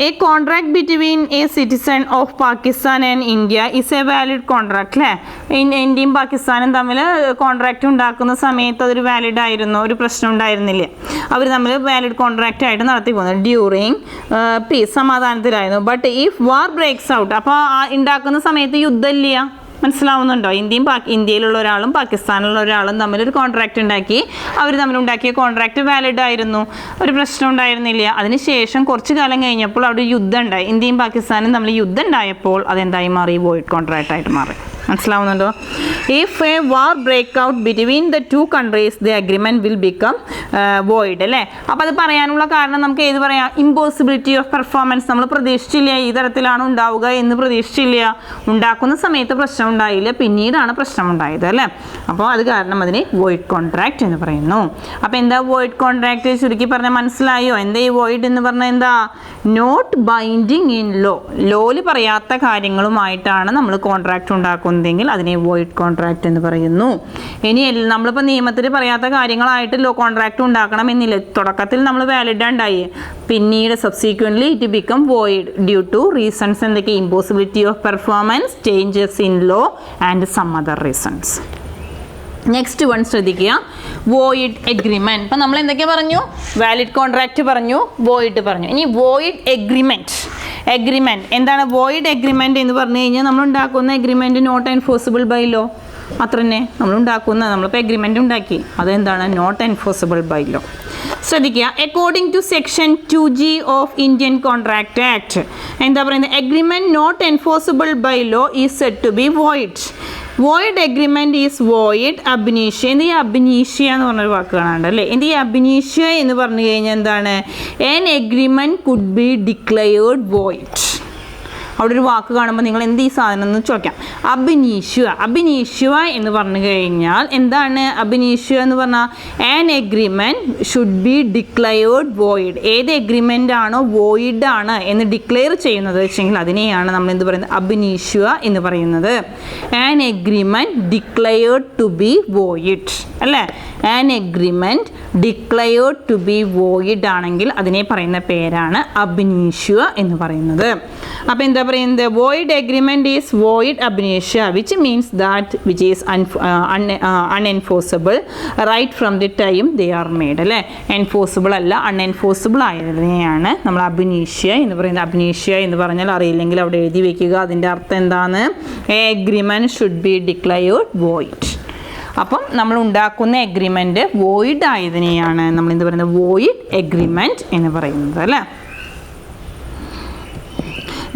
A contract between a citizen of Pakistan and India is a valid contract അല്ലേ. ഇന്ത്യയും പാകിസ്ഥാനും തമ്മിൽ കോൺട്രാക്റ്റ് ഉണ്ടാക്കുന്ന സമയത്ത് അതൊരു വാലിഡ് ആയിരുന്നു, ഒരു പ്രശ്നം ഉണ്ടായിരുന്നില്ല, അവർ തമ്മിൽ വാലിഡ് കോൺട്രാക്റ്റ് ആയിട്ട് നടത്തി പോകുന്നത് ഡ്യൂറിങ് പീസ്, സമാധാനത്തിലായിരുന്നു. But if war breaks out, അപ്പോൾ ഉണ്ടാക്കുന്ന സമയത്ത് യുദ്ധമില്ല, മനസ്സിലാവുന്നുണ്ടോ, ഇന്ത്യയിലുള്ള ഒരാളും പാകിസ്ഥാനിലുള്ള ഒരാളും തമ്മിലൊരു കോൺട്രാക്റ്റ് ഉണ്ടാക്കി, അവർ തമ്മിലുണ്ടാക്കിയ കോൺട്രാക്റ്റ് വാലിഡ് ആയിരുന്നു, ഒരു പ്രശ്നം ഉണ്ടായിരുന്നില്ല. അതിനുശേഷം കുറച്ച് കാലം കഴിഞ്ഞപ്പോൾ അവിടെ യുദ്ധം ഉണ്ടായി, ഇന്ത്യയും പാകിസ്ഥാനും തമ്മിൽ യുദ്ധം ഉണ്ടായപ്പോൾ അതെന്തായി മാറി, വോയിഡ് കോൺട്രാക്റ്റ് ആയിട്ട് മാറി. മനസ്സിലാവുന്നുണ്ടോ. If a war break out between the two countries the agreement will become void അല്ലേ. അപ്പോൾ അത് പറയാനുള്ള കാരണം നമുക്ക് ഏത് പറയാം, ഇമ്പോസിബിലിറ്റി ഓഫ് പെർഫോമൻസ്, നമ്മൾ പ്രതീക്ഷിച്ചില്ല ഈ തരത്തിലാണ് ഉണ്ടാവുക എന്ന് പ്രതീക്ഷിച്ചില്ല, ഉണ്ടാക്കുന്ന സമയത്ത് പ്രശ്നം ഉണ്ടായില്ല, പിന്നീടാണ് പ്രശ്നം ഉണ്ടായത് അല്ലേ. അപ്പോൾ അത് കാരണം അതിനെ വോയിഡ് കോൺട്രാക്റ്റ് എന്ന് പറയുന്നു. അപ്പോൾ എന്താ വോയിഡ് കോൺട്രാക്റ്റ്, ചുരുക്കി പറഞ്ഞാൽ മനസ്സിലായോ, എന്താ ഈ വോയിഡ് എന്ന് പറഞ്ഞാൽ, എന്താ, നോട്ട് ബൈൻഡിങ് ഇൻ ലോ, ലോയിൽ പറയാത്ത കാര്യങ്ങളുമായിട്ടാണ് നമ്മൾ കോൺട്രാക്റ്റ് ഉണ്ടാക്കുന്നത് െങ്കിൽ അതിനെ വോയിഡ് കോൺട്രാക്റ്റ് എന്ന് പറയുന്നു. ഇനി നമ്മളിപ്പോൾ നിയമത്തിൽ പറയാത്ത കാര്യങ്ങളായിട്ട് ലോ കോൺട്രാക്റ്റ് ഉണ്ടാക്കണം എന്നില്ല, തുടക്കത്തിൽ നമ്മൾ വാലിഡ് ഉണ്ടായി, പിന്നീട് subsequently it become void due to reasons, എന്തൊക്കെ, impossibility of performance, changes in law and some other reasons. Next one ശ്രദ്ധിക്കുക, വോയിഡ് എഗ്രിമെൻറ്റ്. അപ്പം നമ്മൾ എന്തൊക്കെ പറഞ്ഞു, വാലിഡ് കോൺട്രാക്റ്റ് പറഞ്ഞു, വോയിഡ് പറഞ്ഞു. ഇനി വോയിഡ് എഗ്രിമെൻറ്റ്. എന്താണ് വോയിഡ് എഗ്രിമെൻറ്റ് എന്ന് പറഞ്ഞു കഴിഞ്ഞാൽ, നമ്മൾ ഉണ്ടാക്കുന്ന agreement not enforceable by law, അത്ര തന്നെ നമ്മളിപ്പോൾ എഗ്രിമെൻറ്റ് ഉണ്ടാക്കി, അതെന്താണ്, നോട്ട് എൻഫോഴ്സിബിൾ ബൈ ലോ. ശ്രദ്ധിക്കുക, according to section 2G of Indian contract act എന്താ പറയുന്നത്, agreement not enforceable by law is said to be void. Void agreement is void ab initio. എന്ത് ഈ അബിനീഷ്യ എന്ന് പറഞ്ഞൊരു വാക്ക് കാണാണ്ട് അല്ലേ? എന്ത് ഈ അബിനീഷ്യ എന്ന് പറഞ്ഞു കഴിഞ്ഞാൽ എന്താണ്? An agreement could be declared void. അവിടെ ഒരു വാക്ക് കാണുമ്പോൾ നിങ്ങൾ എന്ത് ഈ സാധനം എന്ന് ചോദിക്കാം. അബിനീഷ്യ. അബിനീഷ്യ എന്ന് പറഞ്ഞു കഴിഞ്ഞാൽ എന്താണ് അബിനീഷ്യ എന്ന് പറഞ്ഞാൽ? An agreement should be declared void. ഏത് എഗ്രിമെൻ്റ് ആണോ വോയിഡ് ആണ് എന്ന് ഡിക്ലെയർ ചെയ്യുന്നത് വെച്ചെങ്കിൽ അതിനെയാണ് നമ്മൾ എന്ത് പറയുന്നത്? അബിനീഷ്യ എന്ന് പറയുന്നത്. An agreement declared to be void അല്ലേ? An agreement declared to be void ആണെങ്കിൽ അതിനെ പറയുന്ന പേരാണ് അബിനീഷ്യ എന്ന് പറയുന്നത്. അപ്പോൾ എന്താ പറയുന്നത്? Void agreement is void ab initio which means that which is unenforceable right from the time they are made അല്ലേ? എൻഫോഴ്സിബിൾ അല്ല, അൺഎൻഫോഴ്സിബിൾ ആയതിനെയാണ് നമ്മൾ അബിനീഷ്യ എന്ന് പറയുന്നത്. അബിനീഷ്യ എന്ന് പറഞ്ഞാൽ അറിയില്ലെങ്കിൽ അവിടെ എഴുതി വയ്ക്കുക. അതിൻ്റെ അർത്ഥം എന്താണ്? Agreement should be declared void. അപ്പം നമ്മൾ ഉണ്ടാക്കുന്ന എഗ്രിമെൻറ്റ് വോയിഡ് ആയതിനെയാണ് നമ്മൾ എന്ത് പറയുന്നത്? വോയിഡ് എഗ്രിമെൻറ്റ് എന്ന് പറയുന്നത് അല്ലേ?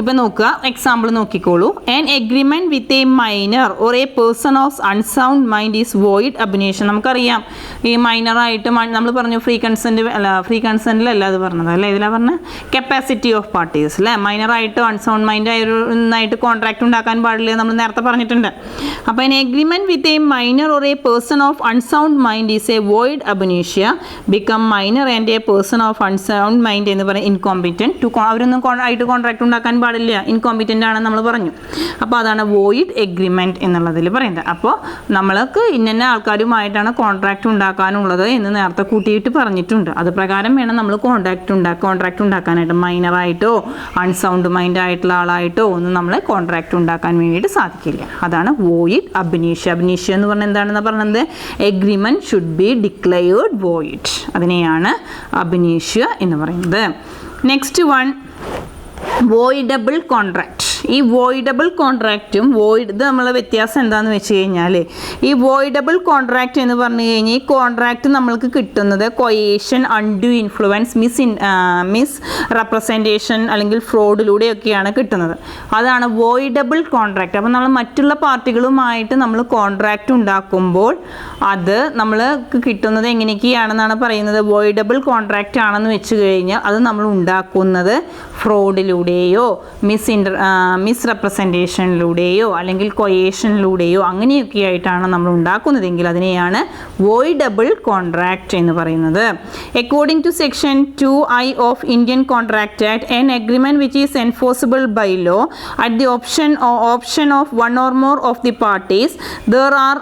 ഇപ്പം നോക്കുക, എക്സാമ്പിൾ നോക്കിക്കോളൂ. An agreement with a minor or a person of unsound mind is void ab initio. നമുക്കറിയാം ഈ മൈനറായിട്ട് നമ്മൾ പറഞ്ഞു ഫ്രീ കൺസെൻറ്റിലല്ല അത് പറഞ്ഞത് അല്ലേ? ഇതിലാണ് പറഞ്ഞത് കപ്പാസിറ്റി ഓഫ് പാർട്ടീസ് അല്ലേ? മൈനറായിട്ട് അൺസൗണ്ട് മൈൻഡ് ആയിട്ട് കോൺട്രാക്ട് ഉണ്ടാക്കാൻ പാടില്ല നമ്മൾ നേരത്തെ പറഞ്ഞിട്ടുണ്ട്. അപ്പോൾ an agreement with a minor or a person of unsound mind is a void ab initio become minor and a person of unsound mind എന്ന് പറയുന്നത് ഇൻകോമ്പിറ്റൻറ്റ് ടു അവരൊന്നും ആയിട്ട് കോൺട്രാക്ട് ഉണ്ടാക്കാൻ പാടില്ല, ഇൻകോമ്പിറ്റൻ്റ് ആണെന്ന് നമ്മൾ പറഞ്ഞു. അപ്പോൾ അതാണ് വോയിഡ് എഗ്രിമെൻറ്റ് എന്നുള്ളതിൽ പറയുന്നത്. അപ്പോൾ നമ്മൾക്ക് ഇന്ന ആൾക്കാരുമായിട്ടാണ് കോൺട്രാക്ട് ഉണ്ടാക്കാനുള്ളത് എന്ന് നേരത്തെ കൂട്ടിയിട്ട് പറഞ്ഞിട്ടുണ്ട്. അത് പ്രകാരം വേണം നമ്മൾ കോൺട്രാക്ട് ഉണ്ടാക്കാനായിട്ട്. മൈനറായിട്ടോ അൺസൗണ്ട് മൈൻഡ് ആയിട്ടുള്ള ആളായിട്ടോ ഒന്നും നമ്മൾ കോൺട്രാക്ട് ഉണ്ടാക്കാൻ വേണ്ടിയിട്ട് സാധിക്കില്ല. അതാണ് വോയിഡ് അബിനീഷ്യ. അബിനീഷ്യ എന്ന് പറഞ്ഞാൽ എന്താണെന്ന് പറഞ്ഞത്? Agreement should be declared void. അതിനെയാണ് അബിനീഷ്യ എന്ന് പറയുന്നത്. Next one, voidable contract. ഈ വോയിഡബിൾ കോൺട്രാക്റ്റും ഇത് നമ്മളെ വ്യത്യാസം എന്താണെന്ന് വെച്ച് കഴിഞ്ഞാൽ, ഈ വോയിഡബിൾ കോൺട്രാക്റ്റ് എന്ന് പറഞ്ഞു കഴിഞ്ഞാൽ ഈ കോൺട്രാക്റ്റ് നമ്മൾക്ക് കിട്ടുന്നത് കൊയേഷൻ, അൺഡ്യൂ ഇൻഫ്ലുവൻസ്, മിസ് റെപ്രസെൻറ്റേഷൻ അല്ലെങ്കിൽ ഫ്രോഡിലൂടെയൊക്കെയാണ് കിട്ടുന്നത്. അതാണ് വോയിഡബിൾ കോൺട്രാക്റ്റ്. അപ്പോൾ നമ്മൾ മറ്റുള്ള പാർട്ടികളുമായിട്ട് നമ്മൾ കോൺട്രാക്റ്റ് ഉണ്ടാക്കുമ്പോൾ അത് നമ്മൾക്ക് കിട്ടുന്നത് എങ്ങനെയൊക്കെയാണെന്നാണ് പറയുന്നത്? വോയിഡബിൾ കോൺട്രാക്റ്റ് ആണെന്ന് വെച്ച് കഴിഞ്ഞാൽ അത് നമ്മൾ ഉണ്ടാക്കുന്നത് ഫ്രോഡിലൂടെയോ മിസ് റെപ്രസെൻറ്റേഷനിലൂടെയോ അല്ലെങ്കിൽ കൊയേഷനിലൂടെയോ അങ്ങനെയൊക്കെ ആയിട്ടാണ് നമ്മൾ ഉണ്ടാക്കുന്നതെങ്കിൽ അതിനെയാണ് വോയിഡബിൾ കോൺട്രാക്റ്റ് എന്ന് പറയുന്നത്. According to section 2I of Indian contract act, an agreement which is enforceable by law at the option of one or more of the parties there are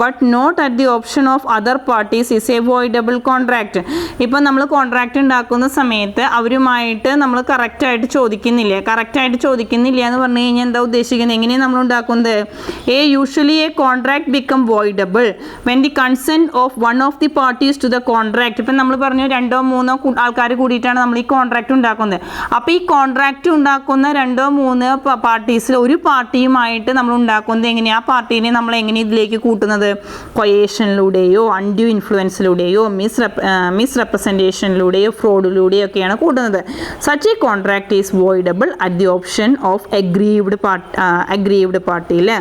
but not at the option of other parties is a voidable contract. ഇപ്പം നമ്മൾ contract ഉണ്ടാക്കുന്ന സമയത്ത് അവരുമായിട്ട് നമ്മൾ കറക്റ്റായിട്ട് ചോദിക്കുന്നില്ല എന്ന് പറഞ്ഞു കഴിഞ്ഞാൽ എന്താ ഉദ്ദേശിക്കുന്നത്? എങ്ങനെയാണ് നമ്മൾ ഉണ്ടാക്കുന്നത്? Usually a contract become voidable when the consent of one of the parties to the contract. ഇപ്പം നമ്മൾ പറഞ്ഞു 2-3 ആൾക്കാർ കൂടിയിട്ടാണ് നമ്മൾ ഈ കോൺട്രാക്ട് ഉണ്ടാക്കുന്നത്. അപ്പോൾ ഈ കോൺട്രാക്ട് ഉണ്ടാക്കുന്ന 2-3 പാർട്ടീസിൽ ഒരു പാർട്ടിയുമായിട്ട് നമ്മൾ ഉണ്ടാക്കുന്നത് എങ്ങനെയാണ്? ആ പാർട്ടീനെ നമ്മൾ എങ്ങനെ ഇതിലേക്ക് കൂട്ടുന്നത്? കൊയേഷനിലൂടെയോ അൺഡ്യൂ ഇൻഫ്ലുവൻസിലൂടെയോ മിസ് റെപ്രസെൻറ്റേഷനിലൂടെയോ ഫ്രോഡിലൂടെയോ ഒക്കെയാണ് കൂട്ടുന്നത്. Such A contract is voidable at the option of aggrieved party അല്ലേ?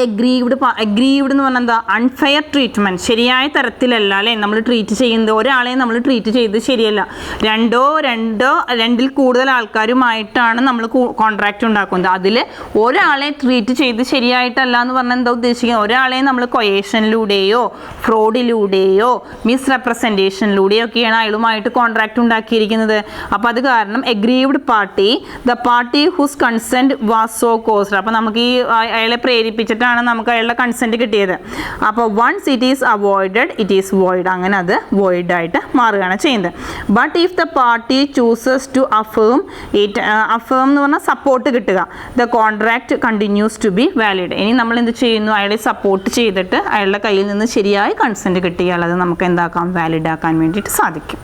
അഗ്രീവ്ഡ് എന്ന് പറഞ്ഞാൽ എന്താ? അൺഫെയർ ട്രീറ്റ്മെൻറ്റ്, ശരിയായ തരത്തിലല്ല അല്ലേ നമ്മൾ ട്രീറ്റ് ചെയ്യുന്നത്. ഒരാളെ നമ്മൾ ട്രീറ്റ് ചെയ്ത് ശരിയല്ല. രണ്ടിൽ കൂടുതൽ ആൾക്കാരുമായിട്ടാണ് നമ്മൾ കോൺട്രാക്റ്റ് ഉണ്ടാക്കുന്നത്. അതിൽ ഒരാളെ ട്രീറ്റ് ചെയ്ത് ശരിയായിട്ടല്ല എന്ന് പറഞ്ഞാൽ എന്താ ഉദ്ദേശിക്കുന്നത്? ഒരാളെ നമ്മൾ കൊയേഷനിലൂടെയോ ഫ്രോഡിലൂടെയോ മിസ് റെപ്രസെൻറ്റേഷനിലൂടെയോ ഒക്കെയാണ് അയാളുമായിട്ട് കോൺട്രാക്റ്റ് ഉണ്ടാക്കിയിരിക്കുന്നത്. അപ്പോൾ അത് കാരണം aggrieved party, the party whose consent was so caused. അപ്പോൾ നമുക്ക് ഈ അയാളെ പ്രേരിപ്പിച്ചിട്ടാണ് നമുക്ക് അയാളുടെ കൺസെൻറ്റ് കിട്ടിയത്. അപ്പോൾ once it is avoided it is void, അങ്ങനെ അത് വോയിഡ് ആയിട്ട് മാറുകയാണ് ചെയ്യുന്നത്. But if the party chooses to affirm എന്ന് പറഞ്ഞാൽ സപ്പോർട്ട് കിട്ടുക, the contract continues to be valid. ഇനി നമ്മൾ എന്ത് ചെയ്യുന്നു? അയാളെ സപ്പോർട്ട് ചെയ്തിട്ട് അയാളുടെ കയ്യിൽ നിന്ന് ശരിയായ കൺസെൻറ്റ് കിട്ടിയാൽ അത് നമുക്ക് എന്താക്കാം? വാലിഡ് ആക്കാൻ വേണ്ടിയിട്ട് സാധിക്കും.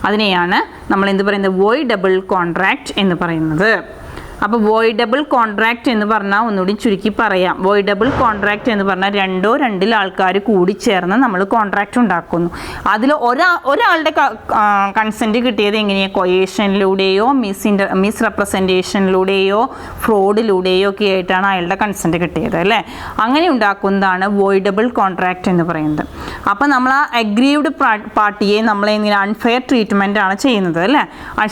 അതിനെയാണ് നമ്മൾ എന്ത് പറയുന്നത്? വോയിഡബിൾ കോൺട്രാക്റ്റ് എന്ന് പറയുന്നത്. അപ്പോൾ വോയിഡബിൾ കോൺട്രാക്റ്റ് എന്ന് പറഞ്ഞാൽ ഒന്നുകൂടി ചുരുക്കി പറയാം. വോയിഡബിൾ കോൺട്രാക്റ്റ് എന്ന് പറഞ്ഞാൽ രണ്ടോ രണ്ടിൽ ആൾക്കാർ കൂടി ചേർന്ന് നമ്മൾ കോൺട്രാക്റ്റ് ഉണ്ടാക്കുന്നു. അതിൽ ഒരാളുടെ കൺസെൻറ്റ് കിട്ടിയത് എങ്ങനെയാണ്? കൊയേഷനിലൂടെയോ മിസ് റെപ്രസെൻറ്റേഷനിലൂടെയോ ഫ്രോഡിലൂടെയോ ഒക്കെ ആയിട്ടാണ് അയാളുടെ കൺസെൻറ്റ് കിട്ടിയത് അല്ലേ? അങ്ങനെ ഉണ്ടാക്കുന്നതാണ് വോയിഡബിൾ കോൺട്രാക്റ്റ് എന്ന് പറയുന്നത്. അപ്പോൾ നമ്മൾ ആ അഗ്രീവ്ഡ് പാർട്ടിയെ നമ്മളെങ്ങനെ അൺഫെയർ ട്രീറ്റ്മെൻ്റ് ആണ് ചെയ്യുന്നത് അല്ലേ?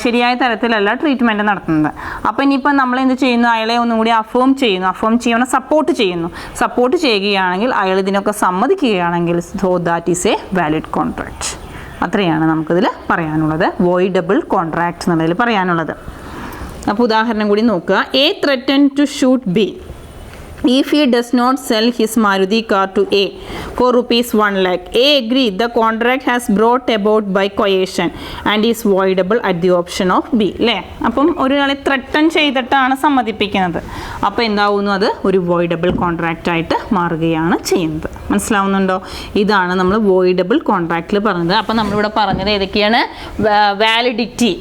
ശരിയായ തരത്തിലല്ല ട്രീറ്റ്മെൻറ്റ് നടത്തുന്നത്. അപ്പോൾ ഇനിയിപ്പോൾ നമ്മൾ എന്ത് ചെയ്യുന്നു? അയാളെ ഒന്നും കൂടി അഫേം ചെയ്യുന്ന സപ്പോർട്ട് ചെയ്യുകയാണെങ്കിൽ അയാൾ ഇതിനൊക്കെ സമ്മതിക്കുകയാണെങ്കിൽ so that is a valid contract. അത്രയാണ് നമുക്കിതിൽ പറയാനുള്ളത്, വോയിഡബിൾ കോൺട്രാക്റ്റ് എന്നുള്ളതിൽ പറയാനുള്ളത്. അപ്പോൾ ഉദാഹരണം കൂടി നോക്കുക. A threaten to shoot B if he does not sell his Maruti car to A for rupees 1 lakh. A agreed the contract has brought about by coercion and is voidable at the option of B. അല്ലേ? അപ്പം ഒരാളെ threaten ചെയ്തിട്ടാണ് സമ്മതിപ്പിക്കുന്നത്. അപ്പോൾ എന്താവുന്നു? അത് ഒരു voidable contract ആയിട്ട് മാറുകയാണ് ചെയ്യുന്നത്. മനസ്സിലാവുന്നുണ്ടോ? ഇതാണ് നമ്മൾ വോയിഡബിൾ കോൺട്രാക്റ്റിൽ പറഞ്ഞത്. അപ്പോൾ നമ്മളിവിടെ പറഞ്ഞത് ഏതൊക്കെയാണ്? വാലിഡിറ്റി,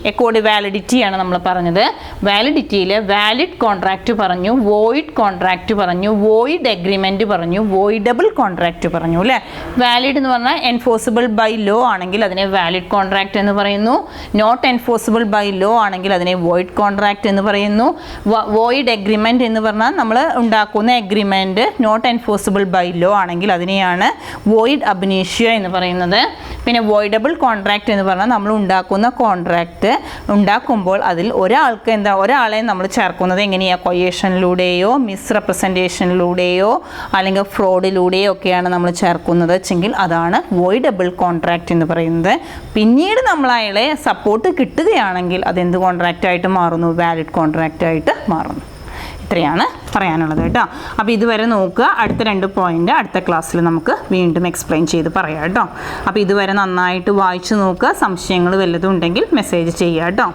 വാലിഡിറ്റിയാണ് നമ്മൾ പറഞ്ഞത്. വാലിഡിറ്റിയിൽ വാലിഡ് കോൺട്രാക്റ്റ് പറഞ്ഞു, വോയിഡ് കോൺട്രാക്റ്റ് പറഞ്ഞു, വോയിഡ് എഗ്രിമെൻറ്റ് പറഞ്ഞു, വോയിഡബിൾ കോൺട്രാക്റ്റ് പറഞ്ഞു അല്ലേ? വാലിഡ് എന്ന് പറഞ്ഞാൽ എൻഫോഴ്സിബിൾ ബൈ ലോ ആണെങ്കിൽ അതിനെ വാലിഡ് കോൺട്രാക്റ്റ് എന്ന് പറയുന്നു. നോട്ട് എൻഫോഴ്സിബിൾ ബൈ ലോ ആണെങ്കിൽ അതിനെ വോയിഡ് കോൺട്രാക്റ്റ് എന്ന് പറയുന്നു. വോയിഡ് എഗ്രിമെൻറ്റ് എന്ന് പറഞ്ഞാൽ നമ്മൾ ഉണ്ടാക്കുന്ന agreement not enforceable by law ആണെങ്കിൽ അതിനെയാണ് വോയിഡ് അബ്നീഷ്യ എന്ന് പറയുന്നത്. പിന്നെ വോയിഡബിൾ കോൺട്രാക്റ്റ് എന്ന് പറഞ്ഞാൽ നമ്മൾ ഉണ്ടാക്കുന്ന കോൺട്രാക്റ്റ് ഉണ്ടാക്കുമ്പോൾ അതിൽ ഒരാളെ നമ്മൾ ചേർക്കുന്നത് എങ്ങനെയാണ്? കൊയേഷനിലൂടെയോ മിസ് റെപ്രസെൻറ്റേഷനിലൂടെയോ അല്ലെങ്കിൽ ഫ്രോഡിലൂടെയോ ഒക്കെയാണ് നമ്മൾ ചേർക്കുന്നത് വെച്ചെങ്കിൽ അതാണ് വോയിഡബിൾ കോൺട്രാക്റ്റ് എന്ന് പറയുന്നത്. പിന്നീട് നമ്മൾ അയാളെ സപ്പോർട്ട് കിട്ടുകയാണെങ്കിൽ അതെന്ത് കോൺട്രാക്റ്റ് ആയിട്ട് മാറുന്നു? വാലിഡ് കോൺട്രാക്റ്റ് ആയിട്ട് മാറുന്നു. ഇത്രയാണ് പറയാനുള്ളത് കേട്ടോ. അപ്പോൾ ഇതുവരെ നോക്കുക. അടുത്ത 2 പോയിൻ്റ് അടുത്ത ക്ലാസ്സിൽ നമുക്ക് വീണ്ടും എക്സ്പ്ലെയിൻ ചെയ്ത് പറയാം കേട്ടോ. അപ്പോൾ ഇതുവരെ നന്നായിട്ട് വായിച്ച് നോക്കുക. സംശയങ്ങൾ വല്ലതും ഉണ്ടെങ്കിൽ മെസ്സേജ് ചെയ്യുക കേട്ടോ.